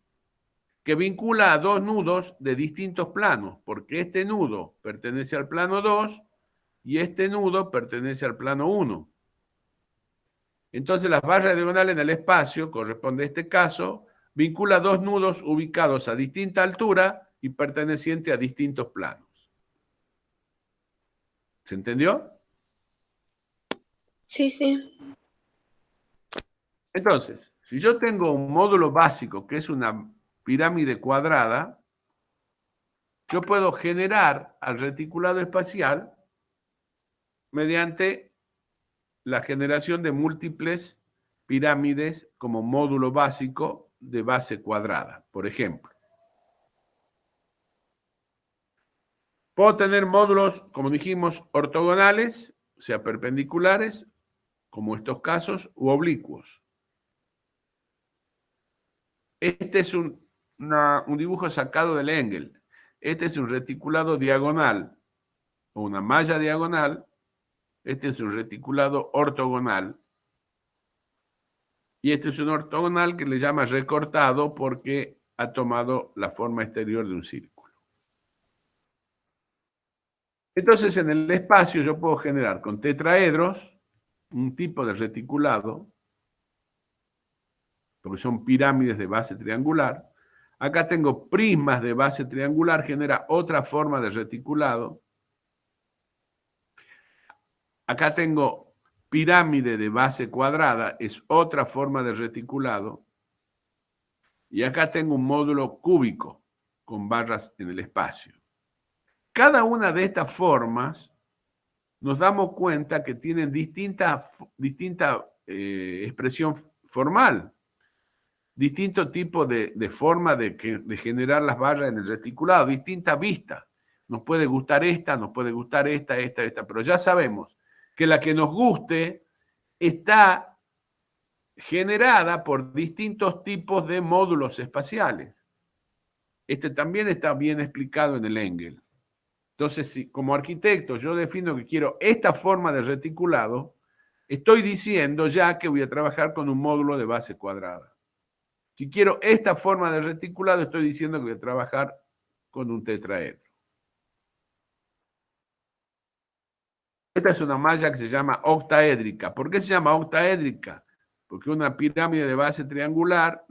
que vincula a dos nudos de distintos planos, porque este nudo pertenece al plano 2 y este nudo pertenece al plano 1. Entonces, las barras diagonales en el espacio, corresponde a este caso, vincula dos nudos ubicados a distinta altura y pertenecientes a distintos planos. ¿Se entendió? Sí, sí. Entonces, si yo tengo un módulo básico que es una pirámide cuadrada, yo puedo generar al reticulado espacial mediante la generación de múltiples pirámides como módulo básico de base cuadrada, por ejemplo. Puedo tener módulos, como dijimos, ortogonales, o sea, perpendiculares, como estos casos, u oblicuos. Este es un dibujo sacado del Engel. Este es un reticulado diagonal o una malla diagonal. Este es un reticulado ortogonal. Y este es un ortogonal que le llama recortado porque ha tomado la forma exterior de un círculo. Entonces, en el espacio yo puedo generar con tetraedros un tipo de reticulado, porque son pirámides de base triangular. Acá tengo prismas de base triangular, genera otra forma de reticulado. Acá tengo pirámide de base cuadrada, es otra forma de reticulado. Y acá tengo un módulo cúbico con barras en el espacio. Cada una de estas formas nos damos cuenta que tienen distinta expresión formal, distinto tipo de forma de generar las barras en el reticulado, distinta vista. Nos puede gustar esta, nos puede gustar esta, pero ya sabemos que la que nos guste está generada por distintos tipos de módulos espaciales. Este también está bien explicado en el Engel. Entonces, si como arquitecto yo defino que quiero esta forma de reticulado, estoy diciendo ya que voy a trabajar con un módulo de base cuadrada. Si quiero esta forma de reticulado, estoy diciendo que voy a trabajar con un tetraedro. Esta es una malla que se llama octaédrica. ¿Por qué se llama octaédrica? Porque una pirámide de base triangular,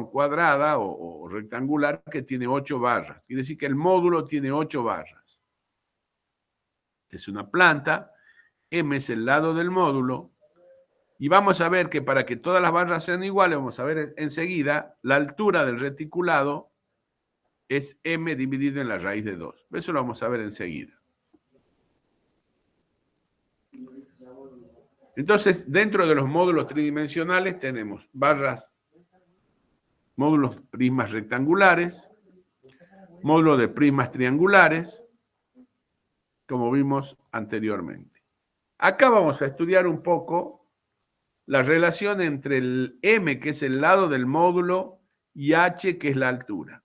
cuadrada o rectangular que tiene 8 barras. Quiere decir que el módulo tiene 8 barras. Es una planta, M es el lado del módulo, y vamos a ver que para que todas las barras sean iguales, vamos a ver enseguida, la altura del reticulado es M dividido en la raíz de 2. Eso lo vamos a ver enseguida. Entonces, dentro de los módulos tridimensionales tenemos módulos prismas rectangulares, módulos de prismas triangulares, como vimos anteriormente. Acá vamos a estudiar un poco la relación entre el M, que es el lado del módulo, y H, que es la altura.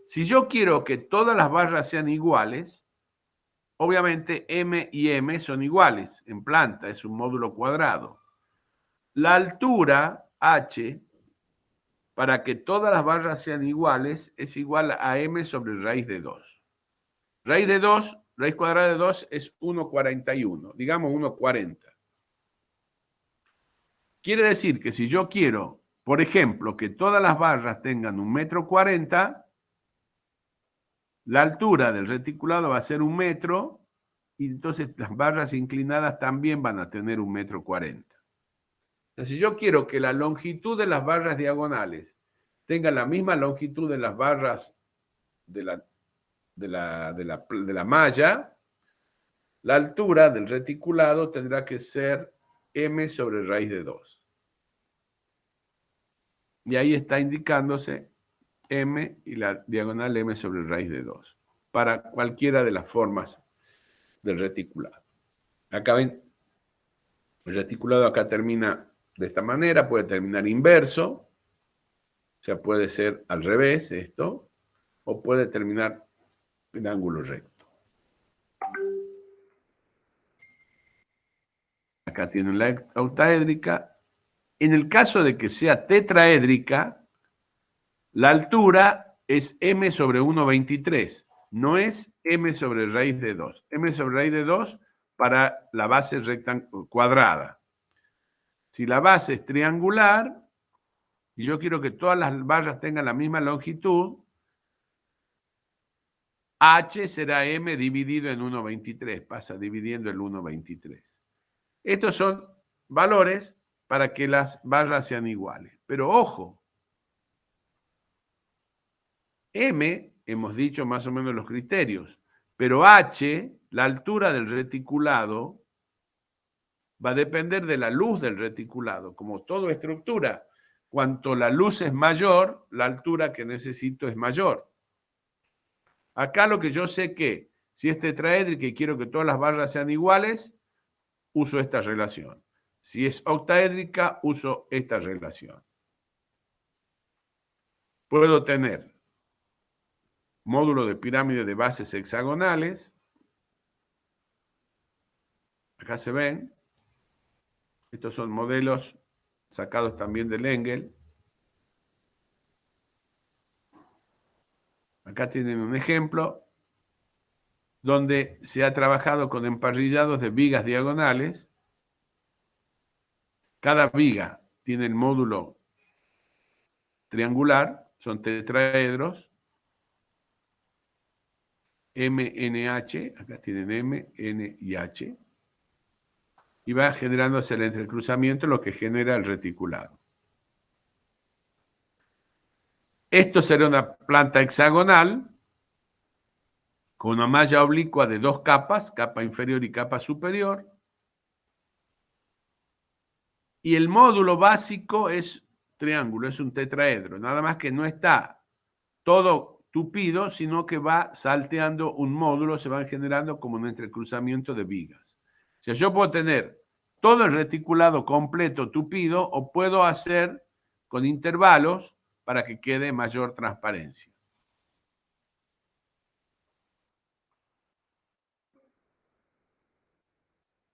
Si yo quiero que todas las barras sean iguales, obviamente M y M son iguales en planta, es un módulo cuadrado. La altura, H, para que todas las barras sean iguales, es igual a M sobre raíz de 2. Raíz cuadrada de 2 es 1,41, digamos 1,40. Quiere decir que si yo quiero, por ejemplo, que todas las barras tengan 1,40 m, la altura del reticulado va a ser 1 metro, y entonces las barras inclinadas también van a tener 1,40 m. Entonces, si yo quiero que la longitud de las barras diagonales tenga la misma longitud de las barras de la malla, la altura del reticulado tendrá que ser M sobre raíz de 2. Y ahí está indicándose M y la diagonal M sobre raíz de 2 para cualquiera de las formas del reticulado. Acá ven El reticulado acá termina de esta manera, puede terminar inverso, o sea, puede ser al revés esto, o puede terminar en ángulo recto. Acá tienen la octaédrica. En el caso de que sea tetraédrica, la altura es m sobre 1,23, no es m sobre raíz de 2. M sobre raíz de 2 para la base cuadrada. Si la base es triangular, y yo quiero que todas las barras tengan la misma longitud, h será m dividido en 1,23, pasa dividiendo el 1,23. Estos son valores para que las barras sean iguales. Pero ojo, m, hemos dicho más o menos los criterios, pero h, la altura del reticulado, va a depender de la luz del reticulado. Como toda estructura, cuanto la luz es mayor, la altura que necesito es mayor. Acá lo que yo sé que, si es tetraédrica y quiero que todas las barras sean iguales, uso esta relación. Si es octaédrica, uso esta relación. Puedo tener módulo de pirámide de bases hexagonales. Acá se ven. Estos son modelos sacados también del Engel. Acá tienen un ejemplo donde se ha trabajado con emparrillados de vigas diagonales. Cada viga tiene el módulo triangular, son tetraedros, M, N, H, acá tienen M, N y H, y va generándose el entrecruzamiento, lo que genera el reticulado. Esto será una planta hexagonal con una malla oblicua de 2 capas, capa inferior y capa superior. Y el módulo básico es triángulo, es un tetraedro, nada más que no está todo tupido, sino que va salteando un módulo, se van generando como un entrecruzamiento de vigas. O sea, yo puedo tener todo el reticulado completo tupido o puedo hacer con intervalos para que quede mayor transparencia.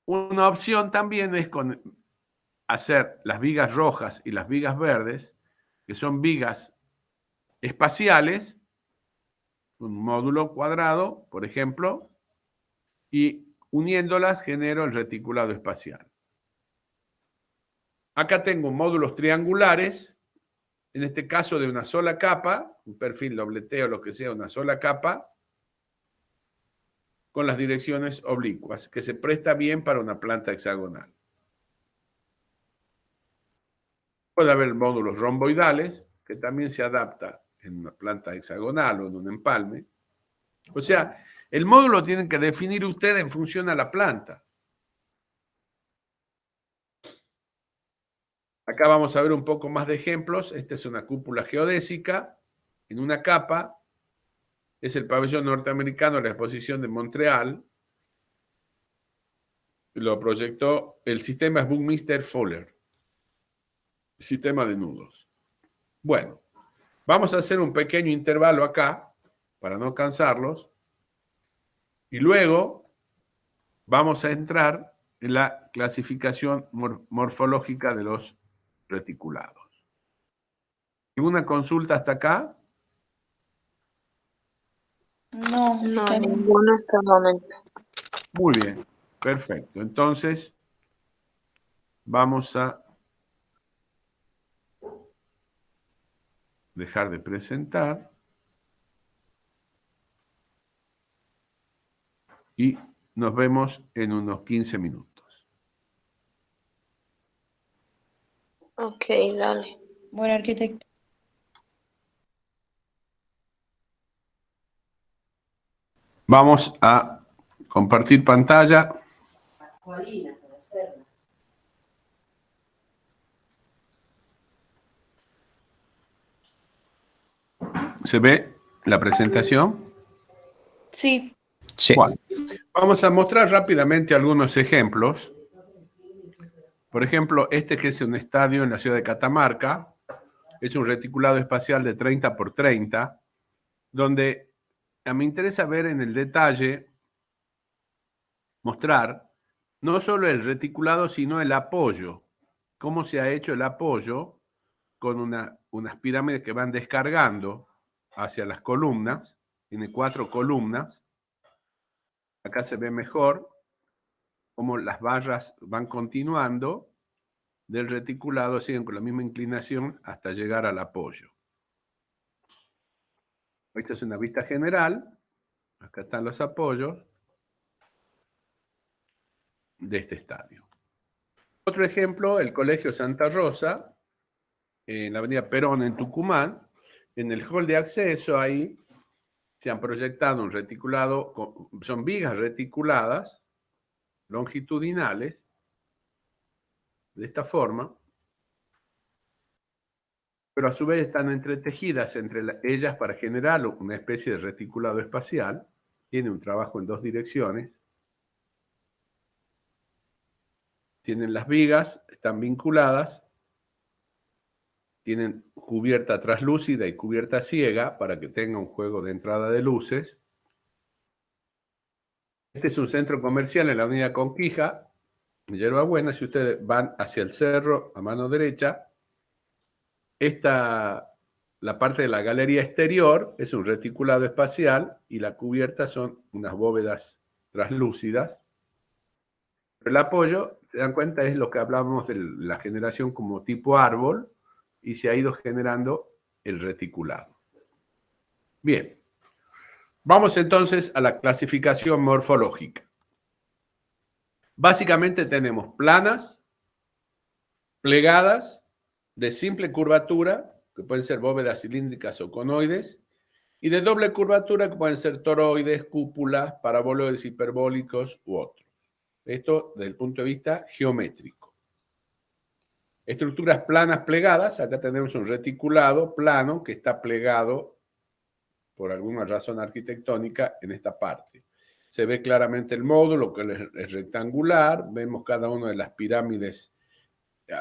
Una opción también es con hacer las vigas rojas y las vigas verdes, que son vigas espaciales, un módulo cuadrado, por ejemplo, y uniéndolas genero el reticulado espacial. Acá tengo módulos triangulares, en este caso de una sola capa, un perfil dobleteo, lo que sea, una sola capa, con las direcciones oblicuas, que se presta bien para una planta hexagonal. Puede haber módulos romboidales, que también se adapta en una planta hexagonal o en un empalme. O sea, el módulo tienen que definir ustedes en función a la planta. Acá vamos a ver un poco más de ejemplos. Esta es una cúpula geodésica en una capa. Es el pabellón norteamericano de la exposición de Montreal. Lo proyectó, el sistema es Buckminster Fuller. Sistema de nudos. Bueno, vamos a hacer un pequeño intervalo acá, para no cansarlos. Y luego vamos a entrar en la clasificación morfológica de los reticulados. ¿Alguna consulta hasta acá? No, está bien. ninguno hasta el momento. Muy bien, perfecto. Entonces, vamos a dejar de presentar y nos vemos en unos 15 minutos. Ok, dale. Bueno, arquitecto. Vamos a compartir pantalla. ¿Se ve la presentación? Sí. Sí. Bueno, vamos a mostrar rápidamente algunos ejemplos Por ejemplo, este que es un estadio en la ciudad de Catamarca, es un reticulado espacial de 30 por 30, donde me interesa ver en el detalle, mostrar, no solo el reticulado, sino el apoyo. Cómo se ha hecho el apoyo con unas pirámides que van descargando hacia las columnas. Tiene 4 columnas. Acá se ve mejor cómo las barras van continuando del reticulado, siguen con la misma inclinación hasta llegar al apoyo. Esta es una vista general. Acá están los apoyos de este estadio. Otro ejemplo, el Colegio Santa Rosa, en la avenida Perón, en Tucumán. En el hall de acceso ahí se han proyectado un reticulado, son vigas reticuladas, longitudinales, de esta forma, pero a su vez están entretejidas entre ellas para generar una especie de reticulado espacial. Tiene un trabajo en 2 direcciones. Tienen las vigas, están vinculadas, tienen cubierta traslúcida y cubierta ciega para que tenga un juego de entrada de luces. Este es un centro comercial en la avenida Conquija, en Yerbabuena. Si ustedes van hacia el cerro a mano derecha, la parte de la galería exterior es un reticulado espacial y la cubierta son unas bóvedas traslúcidas. Pero el apoyo, se dan cuenta, es lo que hablábamos de la generación como tipo árbol, y se ha ido generando el reticulado. Bien, vamos entonces a la clasificación morfológica. Básicamente tenemos planas, plegadas, de simple curvatura, que pueden ser bóvedas cilíndricas o conoides, y de doble curvatura, que pueden ser toroides, cúpulas, paraboloides hiperbólicos u otros. Esto desde el punto de vista geométrico. Estructuras planas plegadas, acá tenemos un reticulado plano que está plegado por alguna razón arquitectónica en esta parte. Se ve claramente el módulo, que es rectangular, vemos cada una de las pirámides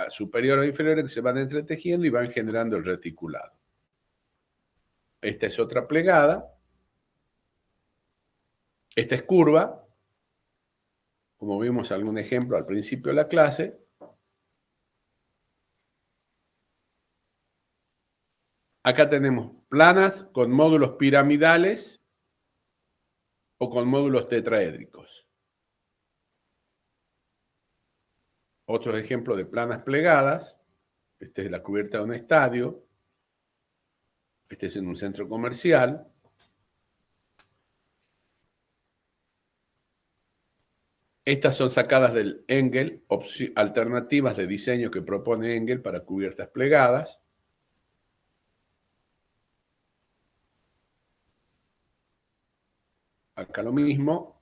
superiores o inferiores que se van entretejiendo y van generando el reticulado. Esta es otra plegada. Esta es curva, como vimos algún ejemplo al principio de la clase. Acá tenemos planas con módulos piramidales o con módulos tetraédricos. Otro ejemplo de planas plegadas. Esta es la cubierta de un estadio. Este es en un centro comercial. Estas son sacadas del Engel, alternativas de diseño que propone Engel para cubiertas plegadas. Acá lo mismo,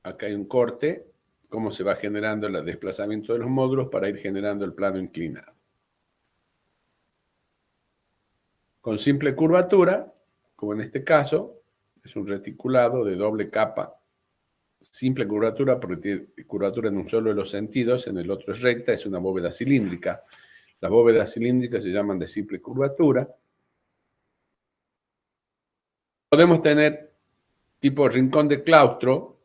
acá hay un corte, cómo se va generando el desplazamiento de los módulos para ir generando el plano inclinado. Con simple curvatura, como en este caso, es un reticulado de doble capa. Simple curvatura porque tiene curvatura en un solo de los sentidos, en el otro es recta, es una bóveda cilíndrica. Las bóvedas cilíndricas se llaman de simple curvatura. Podemos tener tipo rincón de claustro,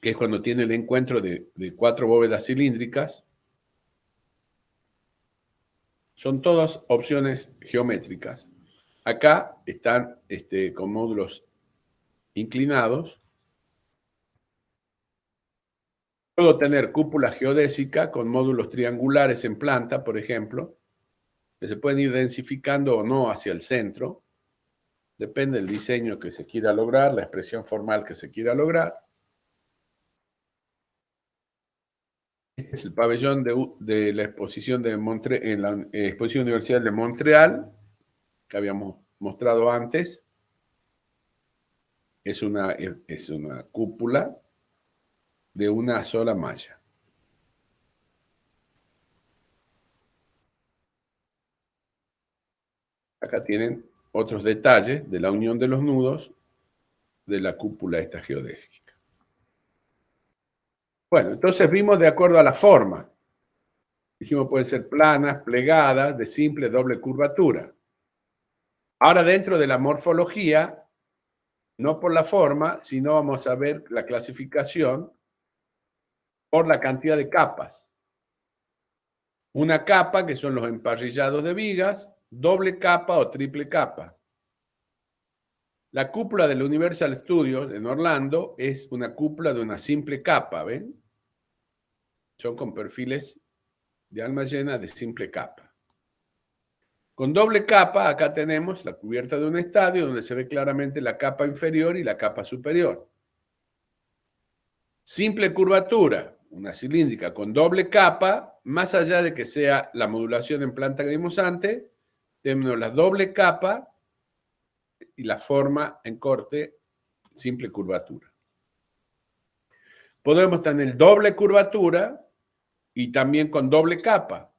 que es cuando tiene el encuentro de 4 bóvedas cilíndricas. Son todas opciones geométricas. Acá están con módulos inclinados. Puedo tener cúpula geodésica con módulos triangulares en planta, por ejemplo, que se pueden ir densificando o no hacia el centro. Depende del diseño que se quiera lograr, la expresión formal que se quiera lograr. Este es el pabellón de la exposición en la Exposición Universal de Montreal, que habíamos mostrado antes. Es una cúpula de una sola malla. Acá tienen otros detalles de la unión de los nudos de la cúpula esta geodésica. Bueno, entonces vimos de acuerdo a la forma. Dijimos pueden ser planas, plegadas, de simple doble curvatura. Ahora dentro de la morfología, no por la forma, sino vamos a ver la clasificación por la cantidad de capas. Una capa, que son los emparrillados de vigas, doble capa o triple capa. La cúpula del Universal Studios en Orlando es una cúpula de una simple capa, ¿ven? Son con perfiles de alma llena de simple capa. Con doble capa, acá tenemos la cubierta de un estadio donde se ve claramente la capa inferior y la capa superior. Simple curvatura, una cilíndrica con doble capa, más allá de que sea la modulación en planta que vimos antes, tenemos la doble capa y la forma en corte, simple curvatura. Podemos tener doble curvatura y también con doble capa.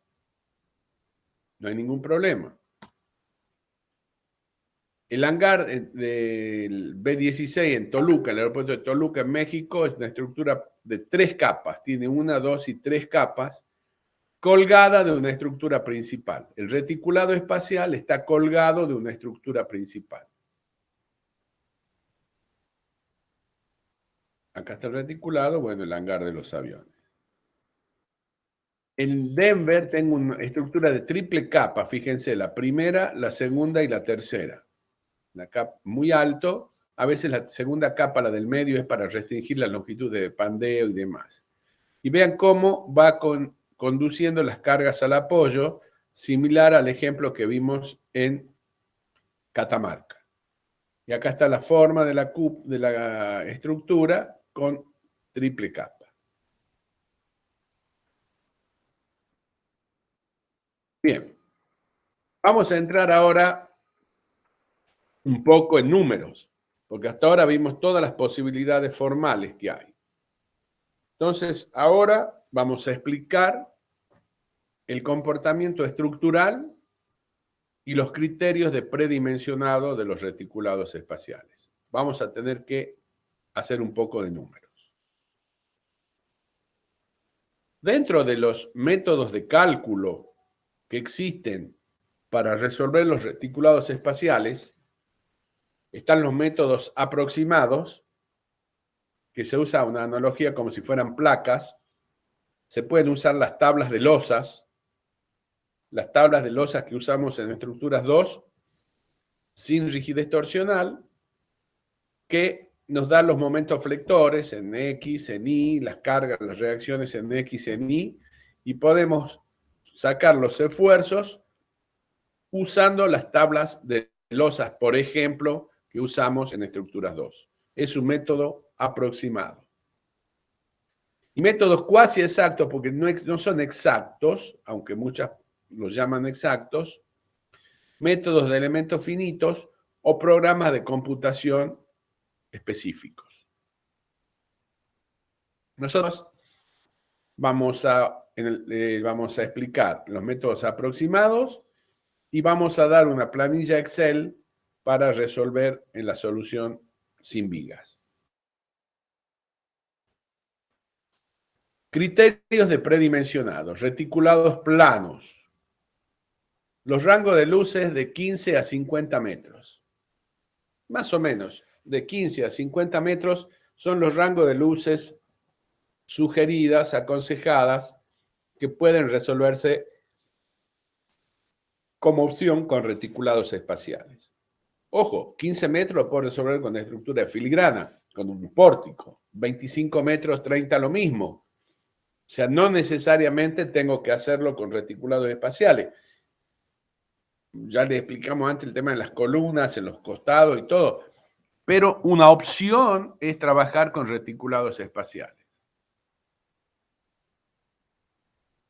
No hay ningún problema. El hangar del B-16 en Toluca, el aeropuerto de Toluca en México, es una estructura de 3 capas. Tiene 1, 2 y 3 capas colgada de una estructura principal. El reticulado espacial está colgado de una estructura principal. Acá está el reticulado, bueno, el hangar de los aviones. En Denver tengo una estructura de triple capa, fíjense, la primera, la segunda y la tercera. La capa muy alto, a veces la segunda capa, la del medio, es para restringir la longitud de pandeo y demás. Y vean cómo va conduciendo las cargas al apoyo, similar al ejemplo que vimos en Catamarca. Y acá está la forma de la estructura con triple capa. Bien, vamos a entrar ahora un poco en números, porque hasta ahora vimos todas las posibilidades formales que hay. Entonces, ahora vamos a explicar el comportamiento estructural y los criterios de predimensionado de los reticulados espaciales. Vamos a tener que hacer un poco de números. Dentro de los métodos de cálculo que existen para resolver los reticulados espaciales, están los métodos aproximados, que se usa una analogía como si fueran placas. Se pueden usar las tablas de losas que usamos en estructuras 2, sin rigidez torsional, que nos dan los momentos flectores en X, en Y, las cargas, las reacciones en X, en Y, y podemos sacar los esfuerzos usando las tablas de losas, por ejemplo, que usamos en estructuras 2. Es un método aproximado. Y métodos cuasi exactos, porque no son exactos, aunque muchas los llaman exactos, métodos de elementos finitos o programas de computación específicos. Nosotros vamos a explicar los métodos aproximados y vamos a dar una planilla Excel para resolver en la solución sin vigas. Criterios de predimensionados, reticulados planos. Los rangos de luces de 15 a 50 metros. Más o menos, de 15 a 50 metros son los rangos de luces sugeridas, aconsejadas, que pueden resolverse como opción con reticulados espaciales. Ojo, 15 metros lo puedo resolver con estructura de filigrana, con un pórtico. 25 metros, 30 lo mismo. O sea, no necesariamente tengo que hacerlo con reticulados espaciales. Ya le explicamos antes el tema de las columnas, en los costados y todo. Pero una opción es trabajar con reticulados espaciales.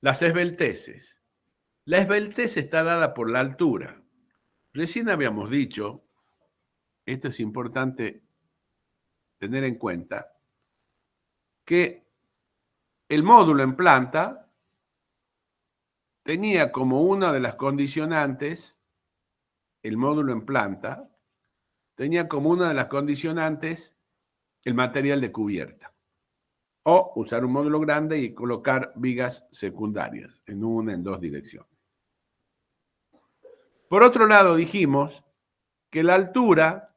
Las esbelteces. La esbeltez está dada por la altura. Recién habíamos dicho, esto es importante tener en cuenta, que el módulo en planta tenía como una de las condicionantes, el módulo en planta, tenía como una de las condicionantes el material de cubierta. O usar un módulo grande y colocar vigas secundarias en una, en dos direcciones. Por otro lado, dijimos que la altura,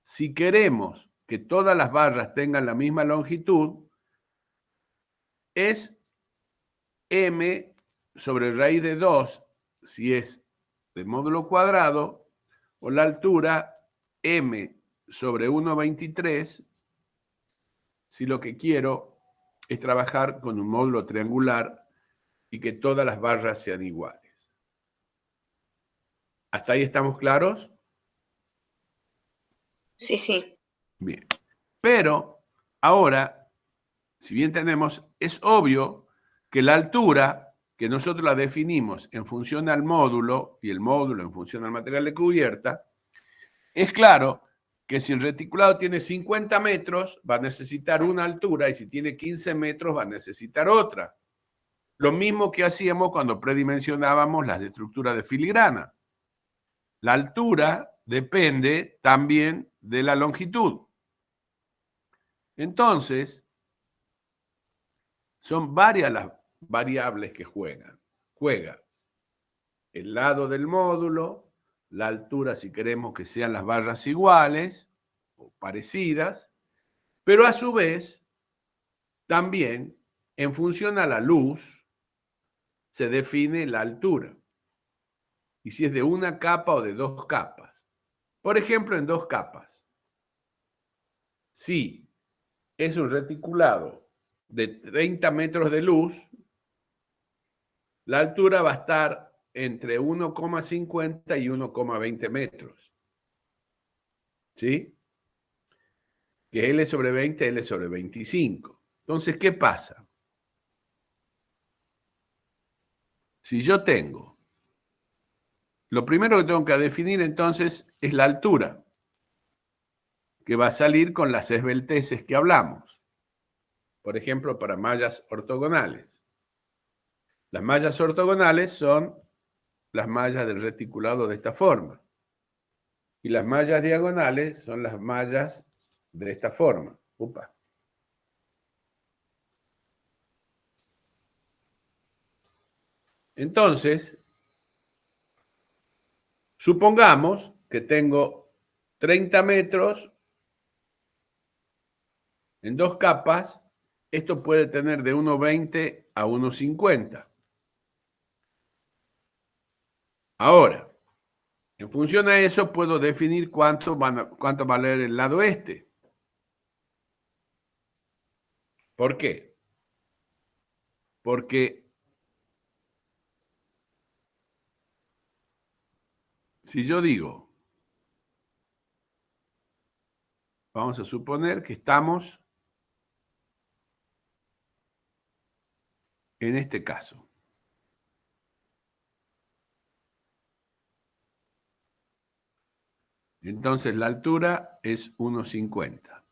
si queremos que todas las barras tengan la misma longitud, es m sobre raíz de 2, si es de módulo cuadrado, o la altura m sobre 1,23, si lo que quiero es trabajar con un módulo triangular y que todas las barras sean iguales. ¿Hasta ahí estamos claros? Sí, sí. Bien. Pero ahora, si bien tenemos, es obvio que la altura, que nosotros la definimos en función al módulo y el módulo en función al material de cubierta, es claro que si el reticulado tiene 50 metros, va a necesitar una altura, y si tiene 15 metros, va a necesitar otra. Lo mismo que hacíamos cuando predimensionábamos las estructuras de filigrana. La altura depende también de la longitud. Entonces, son varias las variables que juegan. Juega el lado del módulo, la altura si queremos que sean las barras iguales o parecidas, pero a su vez, también en función a la luz, se define la altura. Y si es de una capa o de dos capas. Por ejemplo, en dos capas. Si es un reticulado de 30 metros de luz, la altura va a estar entre 1,50 y 1,20 metros. ¿Sí? Que L sobre 20, L sobre 25. Entonces, ¿qué pasa? Si yo tengo, lo primero que tengo que definir entonces es la altura, que va a salir con las esbelteces que hablamos. Por ejemplo, para mallas ortogonales. Las mallas ortogonales son las mallas del reticulado de esta forma. Y las mallas diagonales son las mallas de esta forma. Upa. Entonces, supongamos que tengo 30 metros en dos capas. Esto puede tener de 1,20 a 1,50. Ahora, en función a eso, puedo definir cuánto va a valer el lado este. ¿Por qué? Porque si yo digo, vamos a suponer que estamos en este caso. Entonces la altura es 1,50.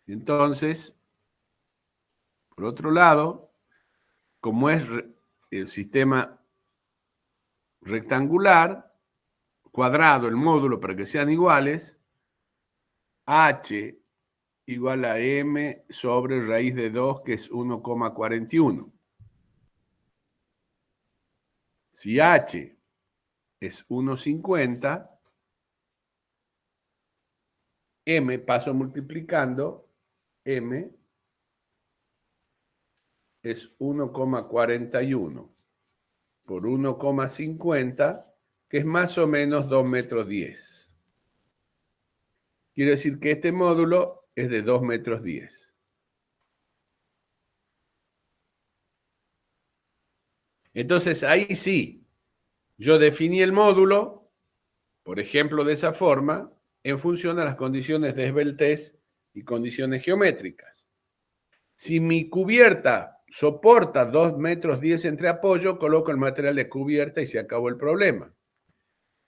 Entonces, por otro lado, como es el sistema rectangular, cuadrado el módulo para que sean iguales, H igual a M sobre raíz de 2, que es 1,41. Si H es 1,50, M paso multiplicando, M es 1,41 por 1,50, que es más o menos 2,10 metros. Quiere decir que este módulo es de 2,10 metros. Entonces ahí sí, yo definí el módulo, por ejemplo, de esa forma, en función a las condiciones de esbeltez y condiciones geométricas. Si mi cubierta soporta 2,10 metros entre apoyo, coloco el material de cubierta y se acabó el problema.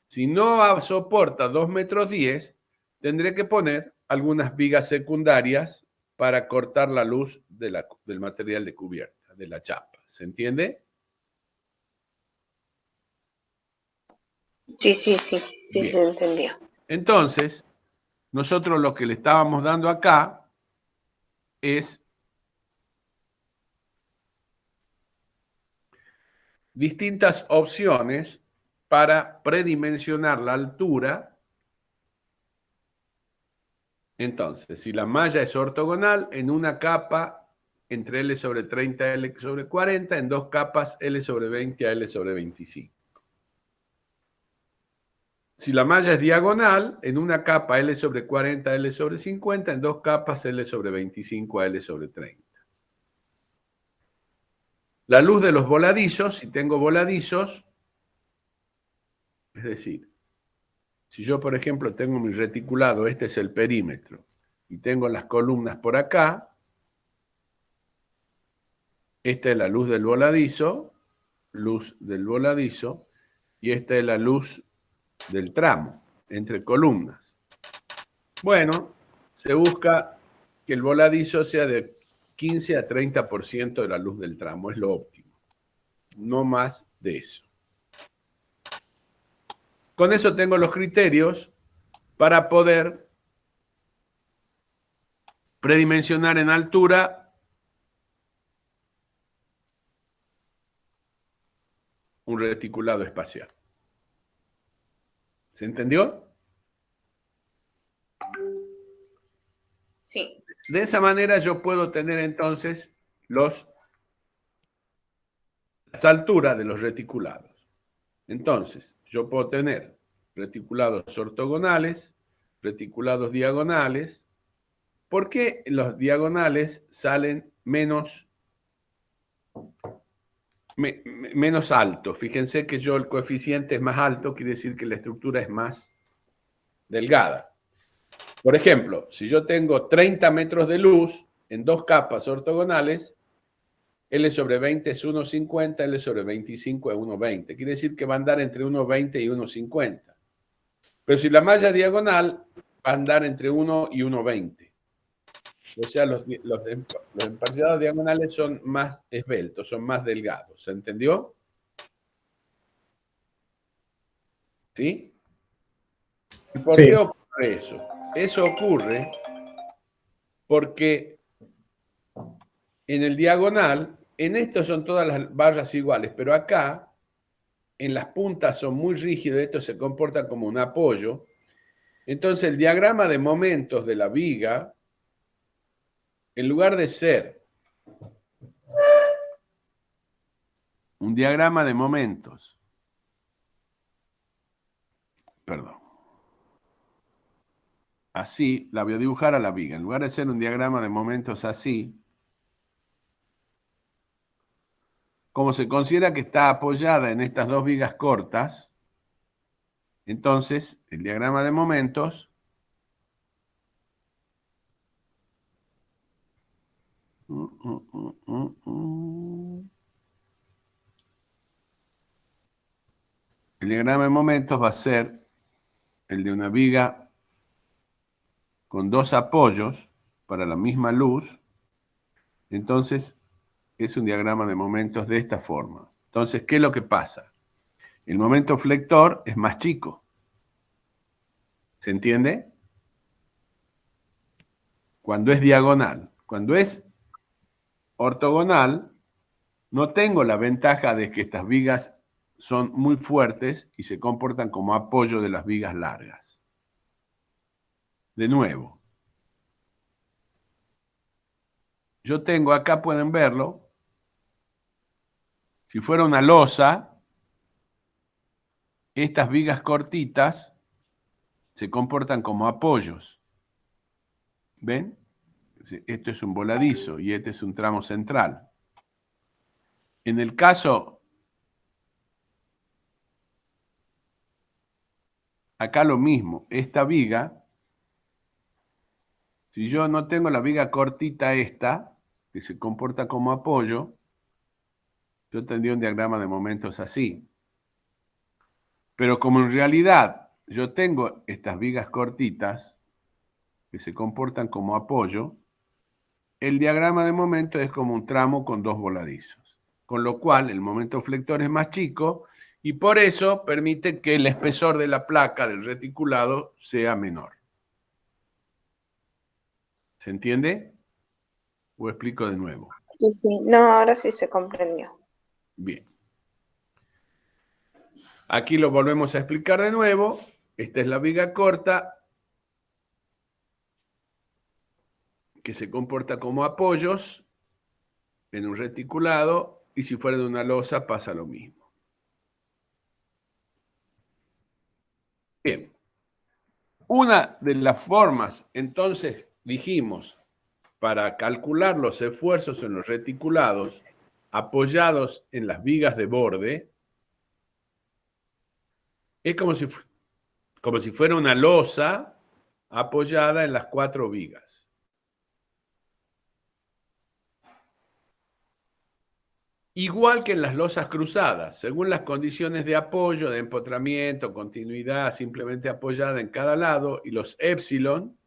Si no soporta 2,10 metros, tendré que poner algunas vigas secundarias para cortar la luz del material de cubierta, de la chapa. ¿Se entiende? Sí, se entendió. Entonces, nosotros lo que le estábamos dando acá es distintas opciones para predimensionar la altura. Entonces, si la malla es ortogonal, en una capa entre L sobre 30 a L sobre 40, en dos capas L sobre 20 a L sobre 25. Si la malla es diagonal, en una capa L sobre 40 a L sobre 50, en dos capas L sobre 25 a L sobre 30. La luz de los voladizos, si tengo voladizos, es decir, si yo, por ejemplo, tengo mi reticulado, este es el perímetro, y tengo las columnas por acá, esta es la luz del voladizo, y esta es la luz del tramo, entre columnas. Bueno, se busca que el voladizo sea de 15 a 30% de la luz del tramo, es lo óptimo. No más de eso. Con eso tengo los criterios para poder predimensionar en altura un reticulado espacial. ¿Se entendió? Sí. De esa manera yo puedo tener entonces las alturas de los reticulados. Entonces, yo puedo tener reticulados ortogonales, reticulados diagonales. ¿Por qué los diagonales salen menos altos? Fíjense que el coeficiente es más alto, quiere decir que la estructura es más delgada. Por ejemplo, si yo tengo 30 metros de luz en dos capas ortogonales, L sobre 20 es 1,50, L sobre 25 es 1,20. Quiere decir que va a andar entre 1,20 y 1,50. Pero si la malla es diagonal, va a andar entre 1 y 1,20. O sea, los emparcillados diagonales son más esbeltos, son más delgados. ¿Se entendió? ¿Sí? ¿Y por qué ocurre eso? Eso ocurre porque en el diagonal, en esto son todas las barras iguales, pero acá, en las puntas son muy rígidos, esto se comporta como un apoyo. Entonces, el diagrama de momentos de la viga, en lugar de ser un diagrama de momentos, así, la voy a dibujar a la viga. En lugar de ser un diagrama de momentos así, como se considera que está apoyada en estas dos vigas cortas, entonces el diagrama de momentos el diagrama de momentos va a ser el de una viga con dos apoyos para la misma luz. Entonces es un diagrama de momentos de esta forma. Entonces, ¿qué es lo que pasa? El momento flector es más chico. ¿Se entiende? Cuando es diagonal. Cuando es ortogonal, no tengo la ventaja de que estas vigas son muy fuertes y se comportan como apoyo de las vigas largas. De nuevo, yo tengo acá, pueden verlo, si fuera una losa, estas vigas cortitas se comportan como apoyos. ¿Ven? Esto es un voladizo y este es un tramo central. En el caso, acá lo mismo, esta viga, si yo no tengo la viga cortita esta, que se comporta como apoyo, yo tendría un diagrama de momentos así. Pero como en realidad yo tengo estas vigas cortitas, que se comportan como apoyo, el diagrama de momentos es como un tramo con dos voladizos. Con lo cual el momento flector es más chico y por eso permite que el espesor de la placa del reticulado sea menor. ¿Se entiende? ¿O explico de nuevo? Sí, sí. No, ahora sí se comprendió. Bien. Aquí lo volvemos a explicar de nuevo. Esta es la viga corta que se comporta como apoyos en un reticulado y si fuera de una losa pasa lo mismo. Bien. Una de las formas, entonces, dijimos, para calcular los esfuerzos en los reticulados apoyados en las vigas de borde, es como si fuera una losa apoyada en las 4 vigas. Igual que en las losas cruzadas, según las condiciones de apoyo, de empotramiento, continuidad, simplemente apoyada en cada lado, y los épsilon,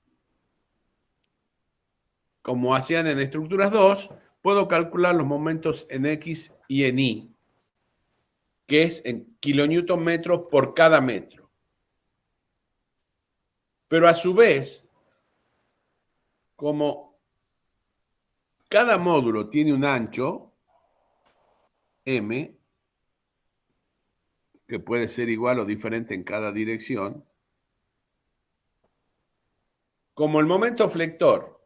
como hacían en estructuras 2, puedo calcular los momentos en X y en Y, que es en kilonewton metros por cada metro. Pero a su vez, como cada módulo tiene un ancho, M, que puede ser igual o diferente en cada dirección, como el momento flector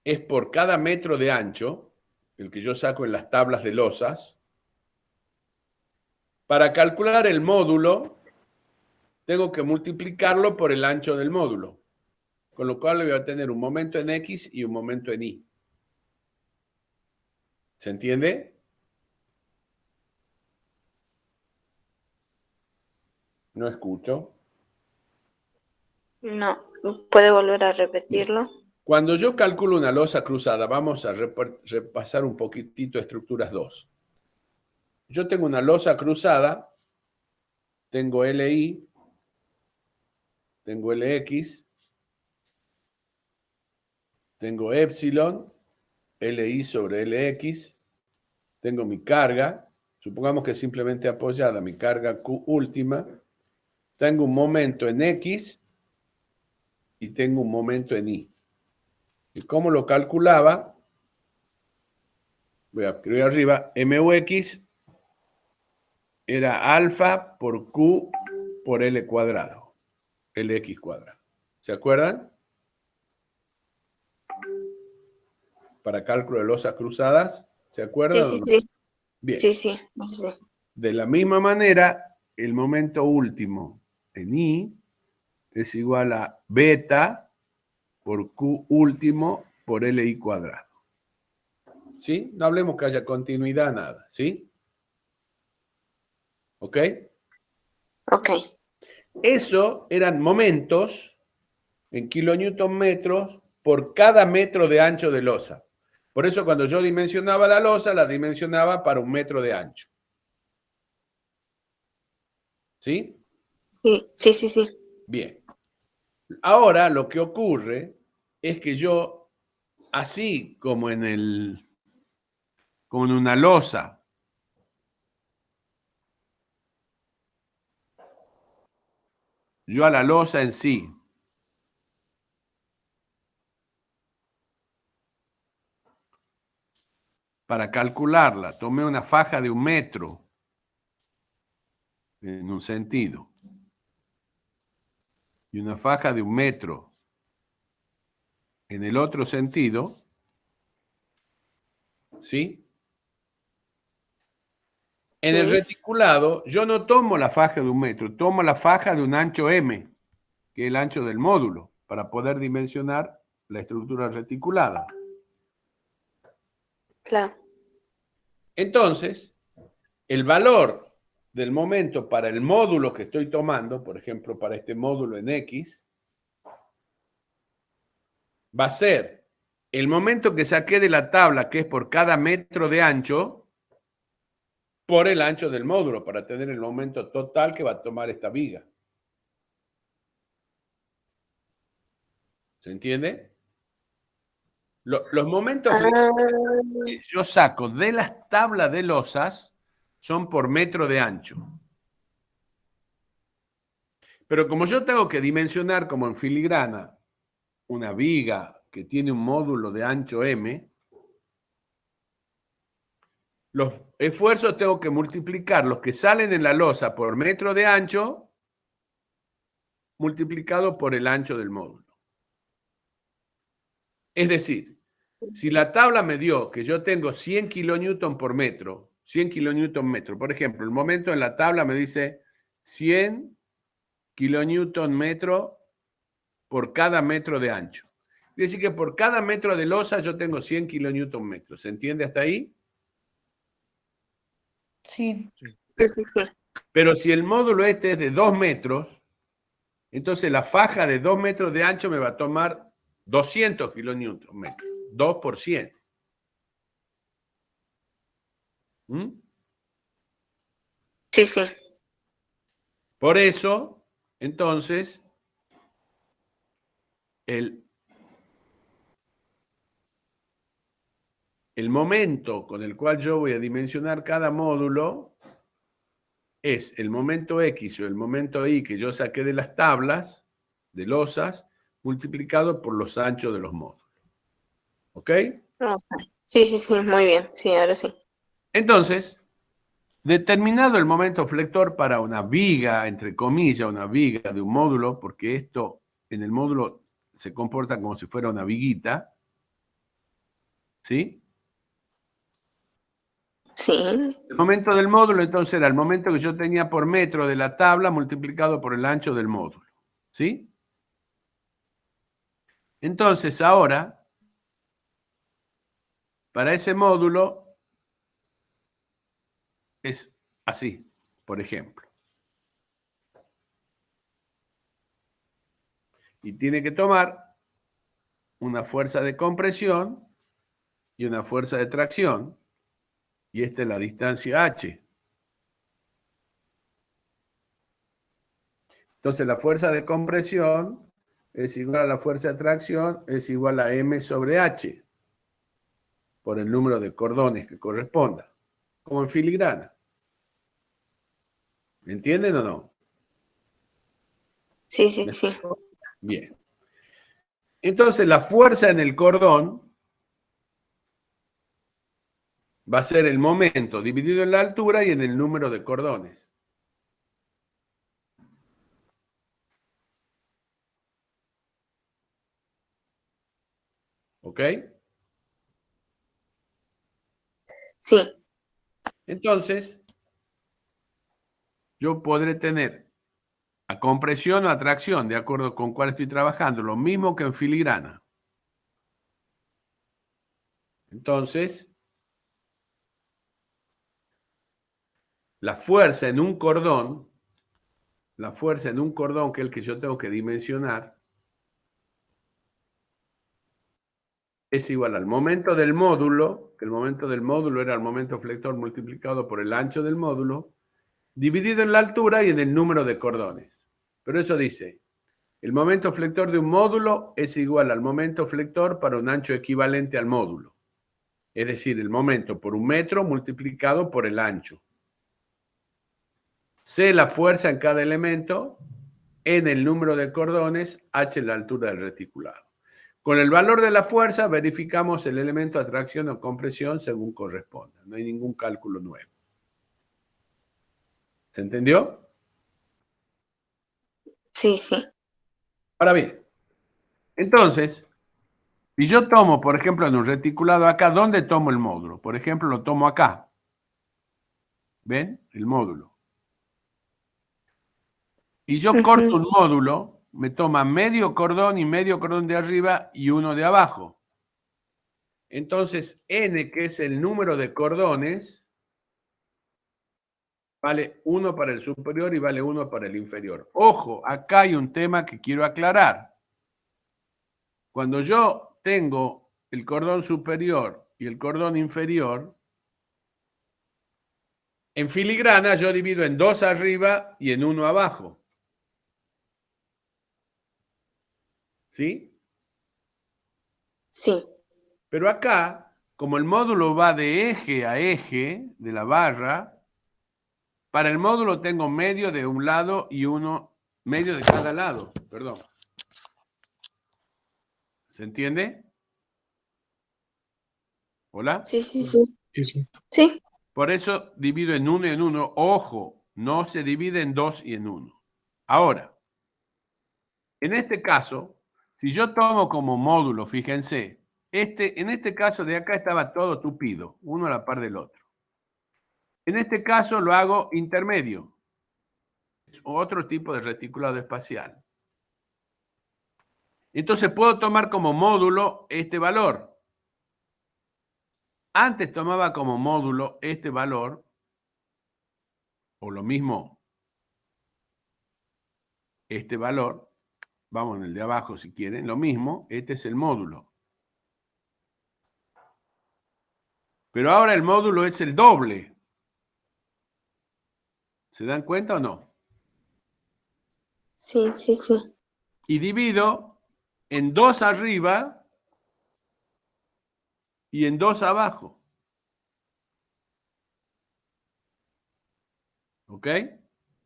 es por cada metro de ancho, el que yo saco en las tablas de losas, para calcular el módulo tengo que multiplicarlo por el ancho del módulo, con lo cual voy a tener un momento en X y un momento en Y. ¿Se entiende? No escucho. No, ¿puede volver a repetirlo? Cuando yo calculo una losa cruzada, vamos a repasar un poquitito estructuras 2. Yo tengo una losa cruzada, tengo LI, tengo LX, tengo epsilon, LI sobre LX, tengo mi carga, supongamos que es simplemente apoyada, mi carga Q última, tengo un momento en X y tengo un momento en Y. ¿Y cómo lo calculaba? Voy a escribir arriba, MUX era alfa por Q por L cuadrado, LX cuadrado. ¿Se acuerdan? Para cálculo de losas cruzadas, ¿se Sí, acuerdan o sí, no? sí. Bien. Sí, sí, sí. De la misma manera, el momento último en I es igual a beta por Q último por LI cuadrado. ¿Sí? No hablemos que haya continuidad, nada. ¿Sí? ¿Ok? Ok. Eso eran momentos en kilonewton metros por cada metro de ancho de losa. Por eso cuando yo dimensionaba la losa, la dimensionaba para 1 metro de ancho. ¿Sí? Sí, sí, sí, sí. Bien. Ahora lo que ocurre es que yo, así como en una losa, yo a la losa en sí, para calcularla, tomé una faja de 1 metro en un sentido y una faja de 1 metro en el otro sentido, ¿sí? En el Sí. reticulado, yo no tomo la faja de 1 metro, tomo la faja de un ancho M, que es el ancho del módulo, para poder dimensionar la estructura reticulada. Claro. Entonces, el valor del momento para el módulo que estoy tomando, por ejemplo, para este módulo en X, va a ser el momento que saqué de la tabla, que es por cada metro de ancho, por el ancho del módulo, para tener el momento total que va a tomar esta viga. ¿Se entiende? Los momentos Ah, que yo saco de las tablas de losas son por metro de ancho. Pero como yo tengo que dimensionar como en filigrana una viga que tiene un módulo de ancho M, los esfuerzos tengo que multiplicar los que salen en la losa por metro de ancho multiplicado por el ancho del módulo. Es decir, si la tabla me dio que yo tengo 100 kilonewton por metro, 100 kilonewton metro, por ejemplo, el momento en la tabla me dice 100 kilonewton metro por cada metro de ancho. Quiere decir que por cada metro de losa yo tengo 100 kilonewton metros. ¿Se entiende hasta ahí? Sí. Sí, sí, sí. Pero si el módulo este es de 2 metros, entonces la faja de 2 metros de ancho me va a tomar 200 kilonewton metros. 2 por 100. ¿Mm? Sí, sí. Por eso, entonces, el momento con el cual yo voy a dimensionar cada módulo es el momento X o el momento Y que yo saqué de las tablas de losas multiplicado por los anchos de los módulos. ¿Ok? Sí, sí, sí, muy bien. Sí, ahora sí. Entonces, determinado el momento flector para una viga, entre comillas, una viga de un módulo, porque esto en el módulo se comporta como si fuera una viguita, ¿sí? Sí, El momento del módulo, entonces, era el momento que yo tenía por metro de la tabla multiplicado por el ancho del módulo, ¿sí? Entonces, ahora, para ese módulo, es así, por ejemplo. Y tiene que tomar una fuerza de compresión y una fuerza de tracción, y esta es la distancia h. Entonces la fuerza de compresión es igual a la fuerza de tracción, es igual a m sobre h, por el número de cordones que corresponda, como en filigrana. ¿Me entienden o no? sí, sí, sí. Bien. Entonces la fuerza en el cordón va a ser el momento dividido en la altura y en el número de cordones. ¿Ok? Sí, Entonces, yo podré tener a compresión o a tracción, de acuerdo con cuál estoy trabajando, lo mismo que en filigrana. Entonces, la fuerza en un cordón, que es el que yo tengo que dimensionar, es igual al momento del módulo, que el momento del módulo era el momento flector multiplicado por el ancho del módulo, dividido en la altura y en el número de cordones. Pero eso dice, el momento flector de un módulo es igual al momento flector para un ancho equivalente al módulo. Es decir, el momento por un metro multiplicado por el ancho. C la fuerza en cada elemento, en el número de cordones, h la altura del reticulado. Con el valor de la fuerza verificamos el elemento de atracción o compresión según corresponda. No hay ningún cálculo nuevo. ¿Se entendió? sí, sí. Ahora bien, entonces, si yo tomo, por ejemplo, en un reticulado acá, ¿dónde tomo el módulo? Por ejemplo, lo tomo acá. ¿Ven? El módulo. Y yo corto un módulo, me toma medio cordón y medio cordón de arriba y uno de abajo. Entonces, n, que es el número de cordones, vale 1 para el superior y vale 1 para el inferior. Ojo, acá hay un tema que quiero aclarar. Cuando yo tengo el cordón superior y el cordón inferior, en filigrana yo divido en 2 arriba y en 1 abajo. ¿Sí? Sí, Pero acá, como el módulo va de eje a eje de la barra, para el módulo tengo medio de un lado y medio de cada lado. Perdón. ¿Se entiende? ¿Hola? Sí, sí, sí. Sí, sí. Sí, Por eso divido en 1 y en 1. Ojo, no se divide en 2 y en 1. Ahora, en este caso, si yo tomo como módulo, fíjense, en este caso de acá estaba todo tupido, uno a la par del otro. En este caso lo hago intermedio. Es otro tipo de reticulado espacial. Entonces puedo tomar como módulo este valor. Antes tomaba como módulo este valor, o lo mismo, este valor, vamos en el de abajo si quieren, lo mismo, este es el módulo. Pero ahora el módulo es el doble. ¿Se dan cuenta o no? sí, sí, sí. Y divido en 2 arriba y en 2 abajo. ¿Ok?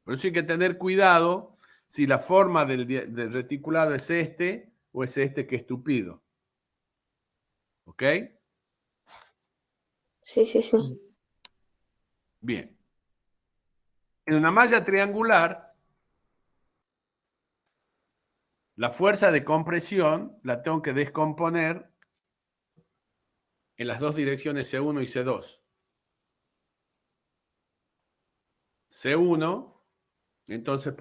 Por eso hay que tener cuidado si la forma del reticulado es este o es este que es tupido. ¿Ok? Sí, sí, sí. Bien. En una malla triangular, la fuerza de compresión la tengo que descomponer en las dos direcciones C1 y C2. C1, entonces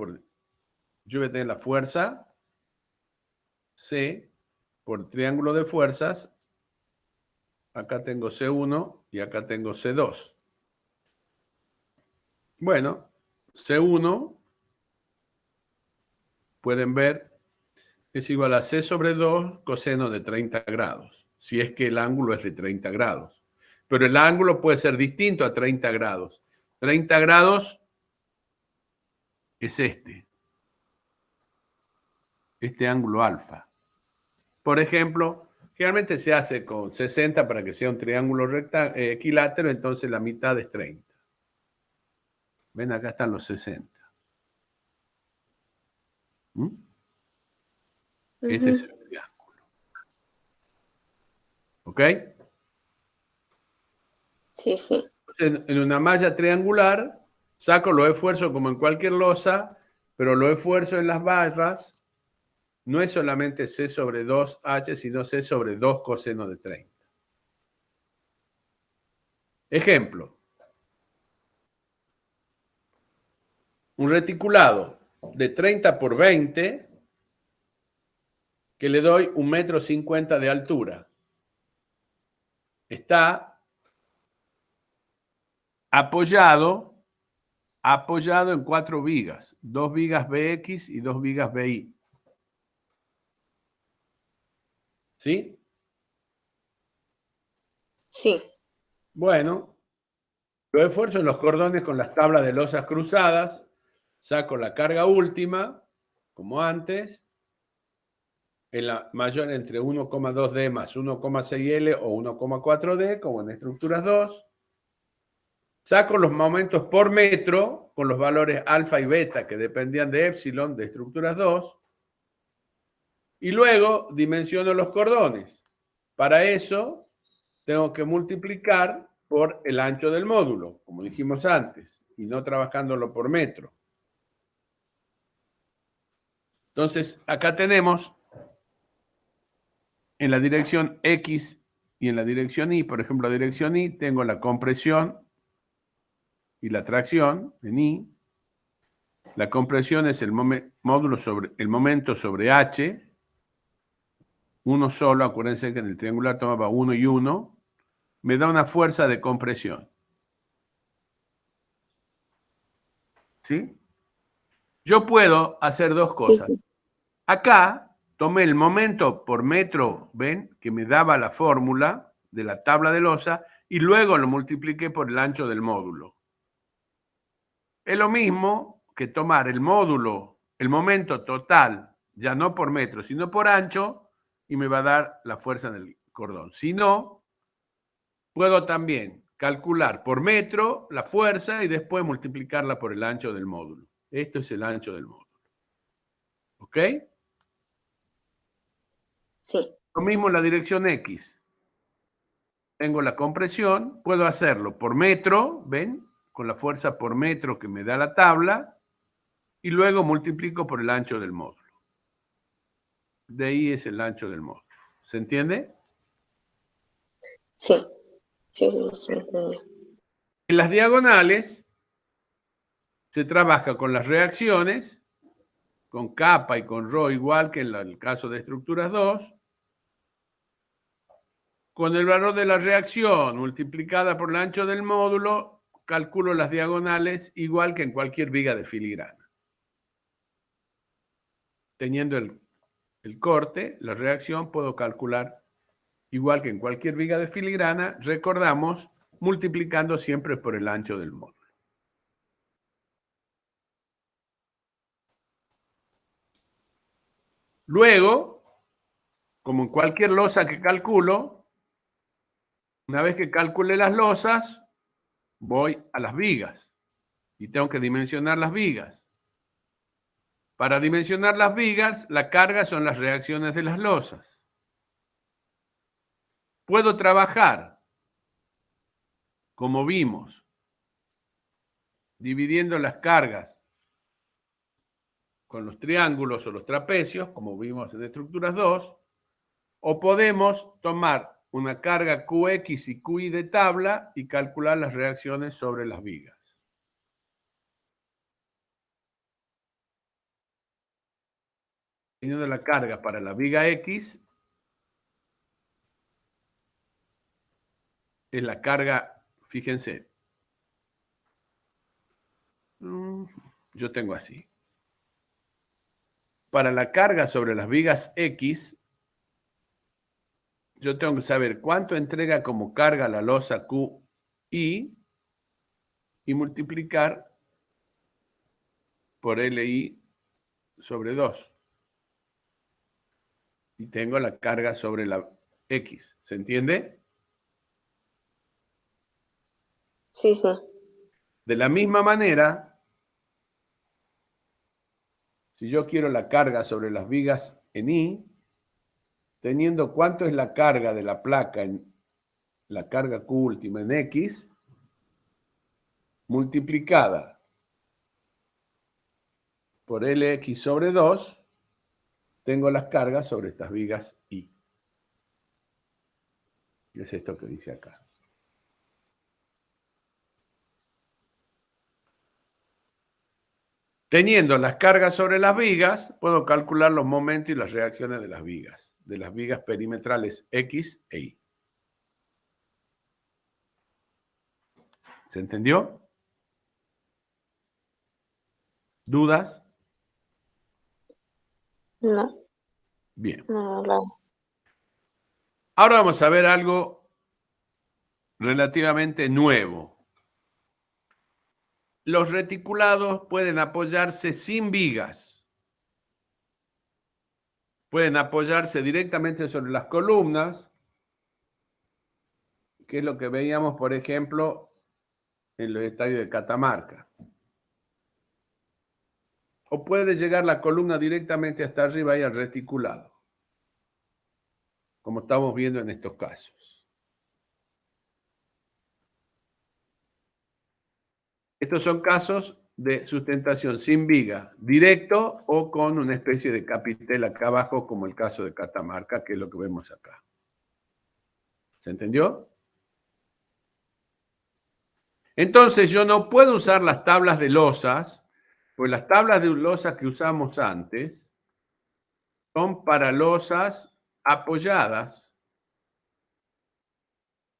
yo voy a tener la fuerza C por triángulo de fuerzas. Acá tengo C1 y acá tengo C2. Bueno, C1, pueden ver, es igual a C sobre 2 coseno de 30 grados, si es que el ángulo es de 30 grados. Pero el ángulo puede ser distinto a 30 grados. 30 grados es este ángulo alfa. Por ejemplo, generalmente se hace con 60 para que sea un triángulo equilátero, entonces la mitad es 30. Ven, acá están los 60. ¿Mm? Este es el triángulo. ¿Ok? Sí, sí. En una malla triangular, saco los esfuerzos como en cualquier losa, pero los esfuerzos en las barras no es solamente C sobre 2H, sino C sobre 2 coseno de 30. Ejemplo. Un reticulado de 30 por 20 que le doy 1,50 m de altura. Está apoyado en 4 vigas, 2 vigas BX y 2 vigas BY. ¿Sí? Sí. Bueno, los esfuerzos en los cordones con las tablas de losas cruzadas, saco la carga última, como antes, en la mayor entre 1,2D más 1,6L o 1,4D, como en estructuras 2. Saco los momentos por metro con los valores alfa y beta que dependían de epsilon de estructuras 2. Y luego dimensiono los cordones. Para eso tengo que multiplicar por el ancho del módulo, como dijimos antes, y no trabajándolo por metro. Entonces, acá tenemos en la dirección X y en la dirección Y, por ejemplo, la dirección Y, tengo la compresión y la tracción en Y. La compresión es el módulo sobre el momento sobre H. Uno solo, acuérdense que en el triangular tomaba 1 y 1. Me da una fuerza de compresión. ¿Sí? Yo puedo hacer dos Sí, cosas. sí. Acá tomé el momento por metro, ¿ven? Que me daba la fórmula de la tabla de losa y luego lo multipliqué por el ancho del módulo. Es lo mismo que tomar el módulo, el momento total, ya no por metro, sino por ancho, y me va a dar la fuerza en el cordón. Si no, puedo también calcular por metro la fuerza y después multiplicarla por el ancho del módulo. Esto es el ancho del módulo. ¿Ok? Sí. Lo mismo en la dirección X. Tengo la compresión, puedo hacerlo por metro, ¿ven? Con la fuerza por metro que me da la tabla, y luego multiplico por el ancho del módulo. De ahí es el ancho del módulo. ¿Se entiende? Sí, sí, entendí. En las diagonales se trabaja con las reacciones, con kappa y con rho igual que en el caso de estructuras 2, con el valor de la reacción multiplicada por el ancho del módulo, calculo las diagonales igual que en cualquier viga de filigrana. Teniendo el corte, la reacción, puedo calcular igual que en cualquier viga de filigrana, recordamos, multiplicando siempre por el ancho del módulo. Luego, como en cualquier losa que calculo, una vez que calcule las losas, voy a las vigas y tengo que dimensionar las vigas. Para dimensionar las vigas, la carga son las reacciones de las losas. Puedo trabajar, como vimos, dividiendo las cargas con los triángulos o los trapecios, como vimos en estructuras 2, o podemos tomar una carga QX y QY de tabla y calcular las reacciones sobre las vigas. Teniendo la carga para la viga X, es la carga, fíjense, yo tengo así. Para la carga sobre las vigas X, yo tengo que saber cuánto entrega como carga la losa QI y multiplicar por LI sobre 2. Y tengo la carga sobre la X. ¿Se entiende? Sí. De la misma manera, si yo quiero la carga sobre las vigas en I, teniendo cuánto es la carga de la placa en la carga Q última en X, multiplicada por LX sobre 2, tengo las cargas sobre estas vigas I. Y es esto que dice acá. Teniendo las cargas sobre las vigas, puedo calcular los momentos y las reacciones de las vigas perimetrales X e Y. ¿Se entendió? ¿Dudas? No. Bien. No. Ahora vamos a ver algo relativamente nuevo. Los reticulados pueden apoyarse sin vigas. Pueden apoyarse directamente sobre las columnas, que es lo que veíamos, por ejemplo, en los estadios de Catamarca. O puede llegar la columna directamente hasta arriba y al reticulado, como estamos viendo en estos casos. Estos son casos de sustentación sin viga, directo o con una especie de capitel acá abajo, como el caso de Catamarca, que es lo que vemos acá. ¿Se entendió? Entonces yo no puedo usar las tablas de losas, pues las tablas de losas que usamos antes son para losas apoyadas.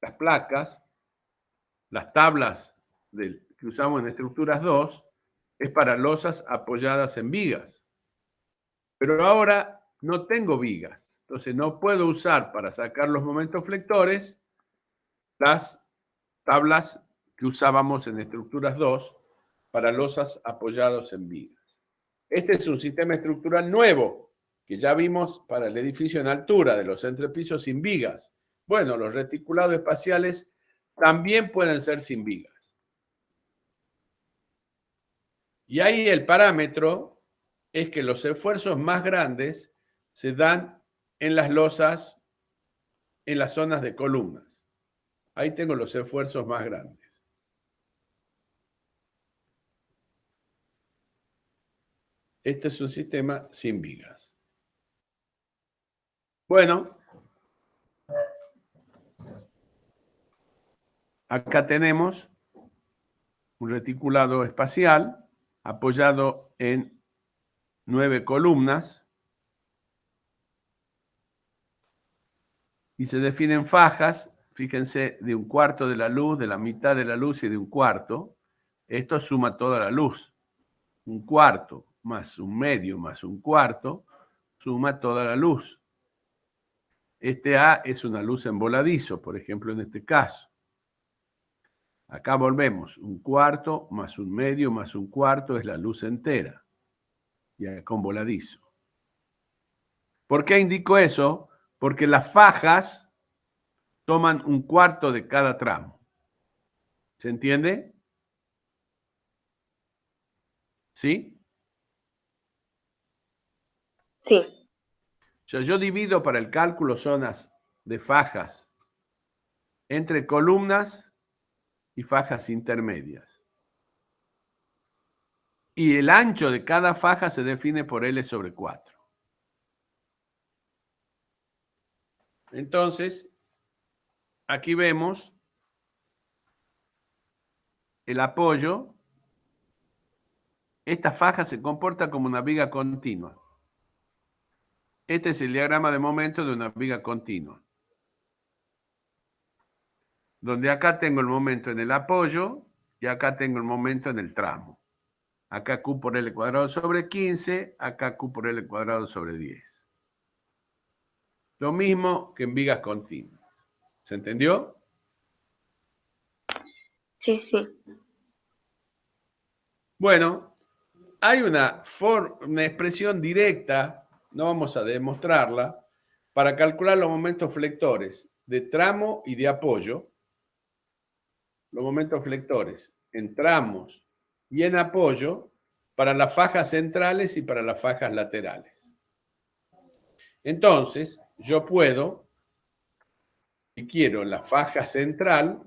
Las placas, las tablas que usamos en estructuras 2, es para losas apoyadas en vigas. Pero ahora no tengo vigas, entonces no puedo usar para sacar los momentos flectores las tablas que usábamos en estructuras 2 para losas apoyados en vigas. Este es un sistema estructural nuevo que ya vimos para el edificio en altura de los entrepisos sin vigas. Bueno, los reticulados espaciales también pueden ser sin vigas. Y ahí el parámetro es que los esfuerzos más grandes se dan en las losas en las zonas de columnas. Ahí tengo los esfuerzos más grandes. Este es un sistema sin vigas. Bueno, acá tenemos un reticulado espacial apoyado en 9 columnas y se definen fajas, fíjense, de 1/4 de la luz, de la mitad de la luz y de 1/4. Esto suma toda la luz. 1/4 más 1/2 más 1/4 suma toda la luz. Este A es una luz en voladizo, por ejemplo, en este caso. Acá volvemos, 1/4 más 1/2 más 1/4 es la luz entera. Y acá con voladizo. ¿Por qué indico eso? Porque las fajas toman 1/4 de cada tramo. ¿Se entiende? ¿Sí? Sí, O sea, yo divido para el cálculo zonas de fajas entre columnas y fajas intermedias. Y el ancho de cada faja se define por L/4. Entonces, aquí vemos el apoyo. Esta faja se comporta como una viga continua. Este es el diagrama de momento de una viga continua. Donde acá tengo el momento en el apoyo y acá tengo el momento en el tramo. Acá Q por L² sobre 15, acá Q por L² sobre 10. Lo mismo que en vigas continuas. ¿Se entendió? sí, sí. Bueno, hay una expresión directa, no vamos a demostrarla, para calcular los momentos flectores de tramo y de apoyo. Los momentos flectores en tramos y en apoyo para las fajas centrales y para las fajas laterales. Entonces, yo puedo, si quiero la faja central,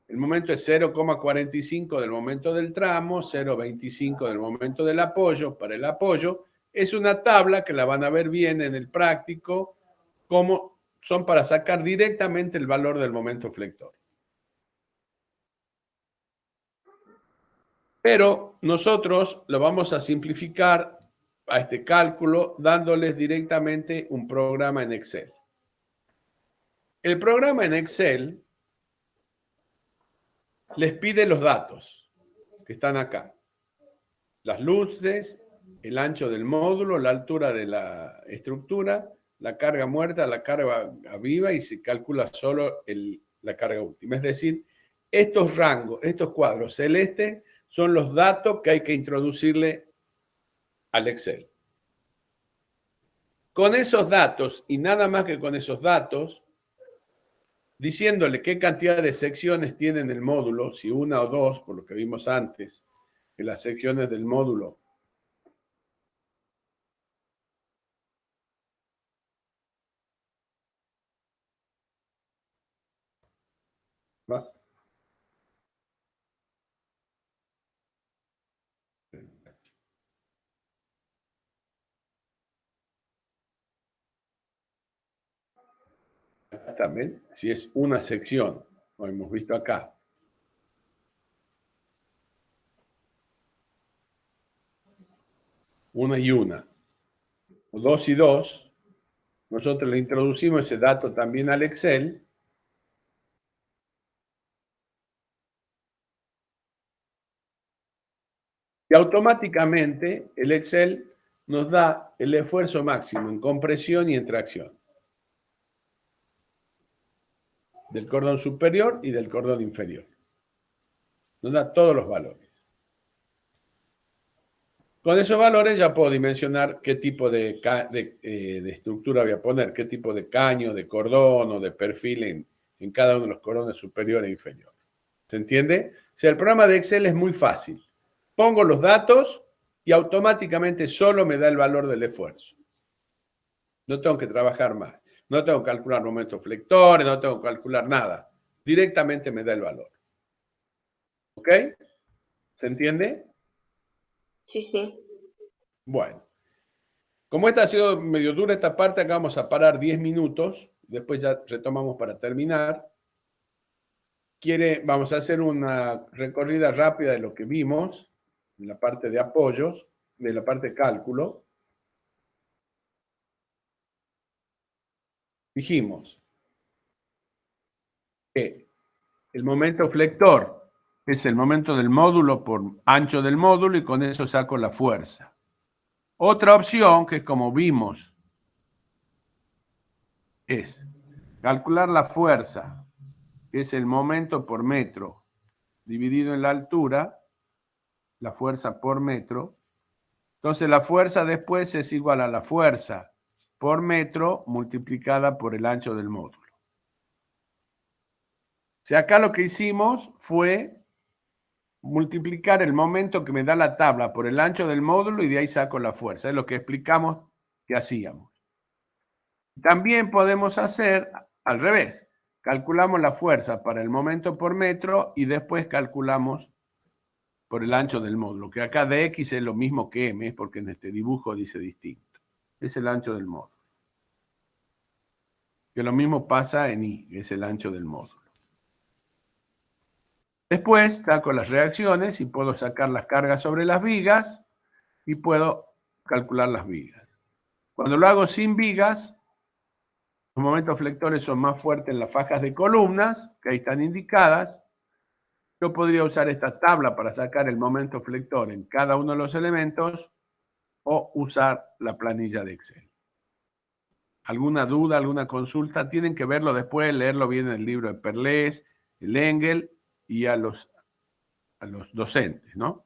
el momento es 0,45 del momento del tramo, 0,25 del momento del apoyo. Para el apoyo es una tabla que la van a ver bien en el práctico, como son para sacar directamente el valor del momento flector. Pero nosotros lo vamos a simplificar a este cálculo dándoles directamente un programa en Excel. El programa en Excel les pide los datos que están acá. Las luces, el ancho del módulo, la altura de la estructura, la carga muerta, la carga viva y se calcula solo la carga última. Es decir, estos rangos, estos cuadros celestes son los datos que hay que introducirle al Excel. Con esos datos y nada más que con esos datos, diciéndole qué cantidad de secciones tiene en el módulo, si una o dos, por lo que vimos antes, que las secciones del módulo ¿va? También, si es una sección, lo hemos visto acá. Una y una, o dos y dos, nosotros le introducimos ese dato también al Excel. Y automáticamente el Excel nos da el esfuerzo máximo en compresión y en tracción del cordón superior y del cordón inferior. Nos da todos los valores. Con esos valores ya puedo dimensionar qué tipo de estructura voy a poner, qué tipo de caño, de cordón o de perfil en cada uno de los cordones superior e inferior. ¿Se entiende? O sea, el programa de Excel es muy fácil. Pongo los datos y automáticamente solo me da el valor del esfuerzo. No tengo que trabajar más. No tengo que calcular momentos flectores, no tengo que calcular nada. Directamente me da el valor. ¿Ok? ¿Se entiende? Sí, sí. Bueno. Como esta ha sido medio dura esta parte, acá vamos a parar 10 minutos. Después ya retomamos para terminar. Vamos a hacer una recorrida rápida de lo que vimos en la parte de apoyos, de la parte de cálculo. Dijimos que el momento flector es el momento del módulo por ancho del módulo y con eso saco la fuerza. Otra opción, que como vimos, es calcular la fuerza, que es el momento por metro dividido en la altura, la fuerza por metro. Entonces la fuerza después es igual a la fuerza por metro multiplicada por el ancho del módulo. O sea, acá lo que hicimos fue multiplicar el momento que me da la tabla por el ancho del módulo y de ahí saco la fuerza. Es lo que explicamos que hacíamos. También podemos hacer al revés. Calculamos la fuerza para el momento por metro y después calculamos por el ancho del módulo, que acá dx es lo mismo que m, porque en este dibujo dice distinto. Es el ancho del módulo. Que lo mismo pasa en I, que es el ancho del módulo. Después saco las reacciones y puedo sacar las cargas sobre las vigas y puedo calcular las vigas. Cuando lo hago sin vigas, los momentos flectores son más fuertes en las fajas de columnas, que ahí están indicadas. Yo podría usar esta tabla para sacar el momento flector en cada uno de los elementos o usar la planilla de Excel. ¿Alguna duda, alguna consulta? Tienen que verlo después, leerlo bien en el libro de Perlés, el Engel y a los docentes, ¿no?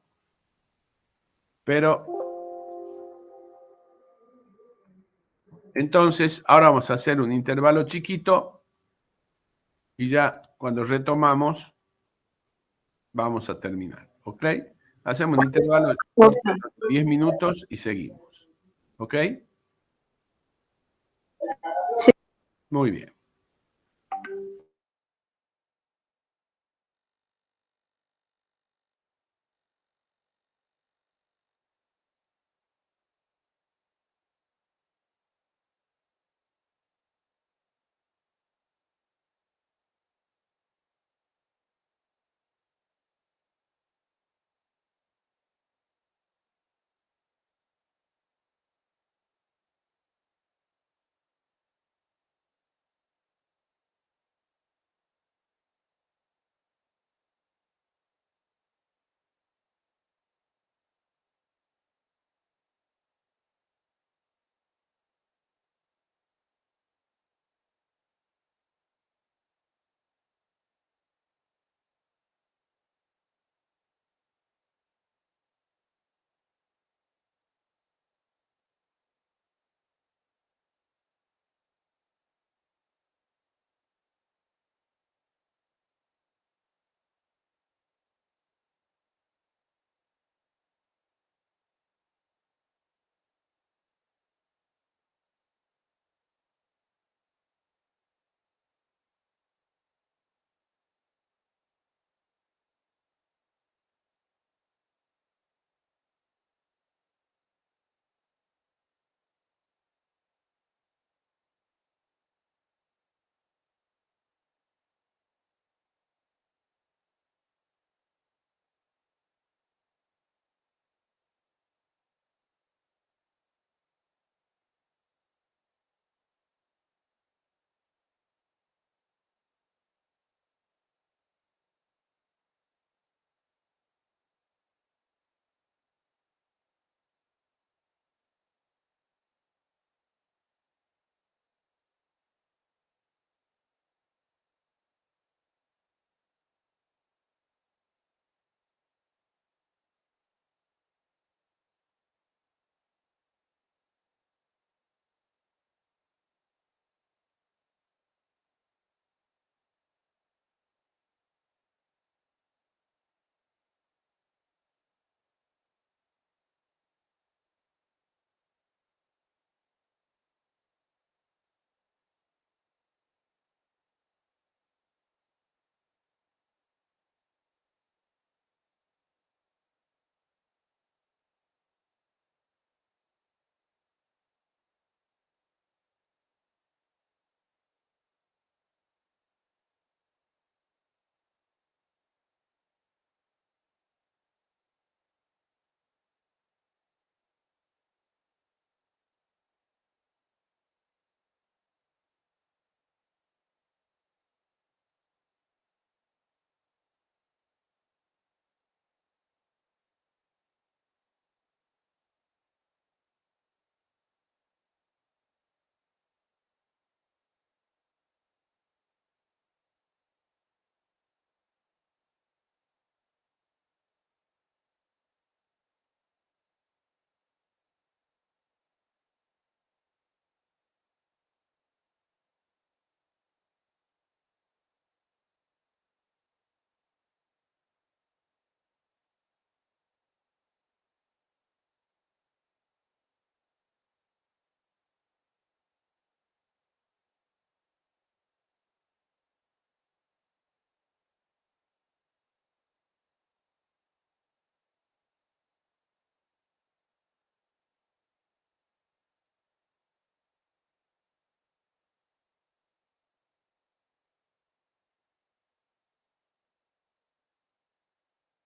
Pero, entonces, ahora vamos a hacer un intervalo chiquito y ya cuando retomamos vamos a terminar, ¿ok? Hacemos un intervalo de 10 minutos y seguimos, ¿ok? Sí. Muy bien.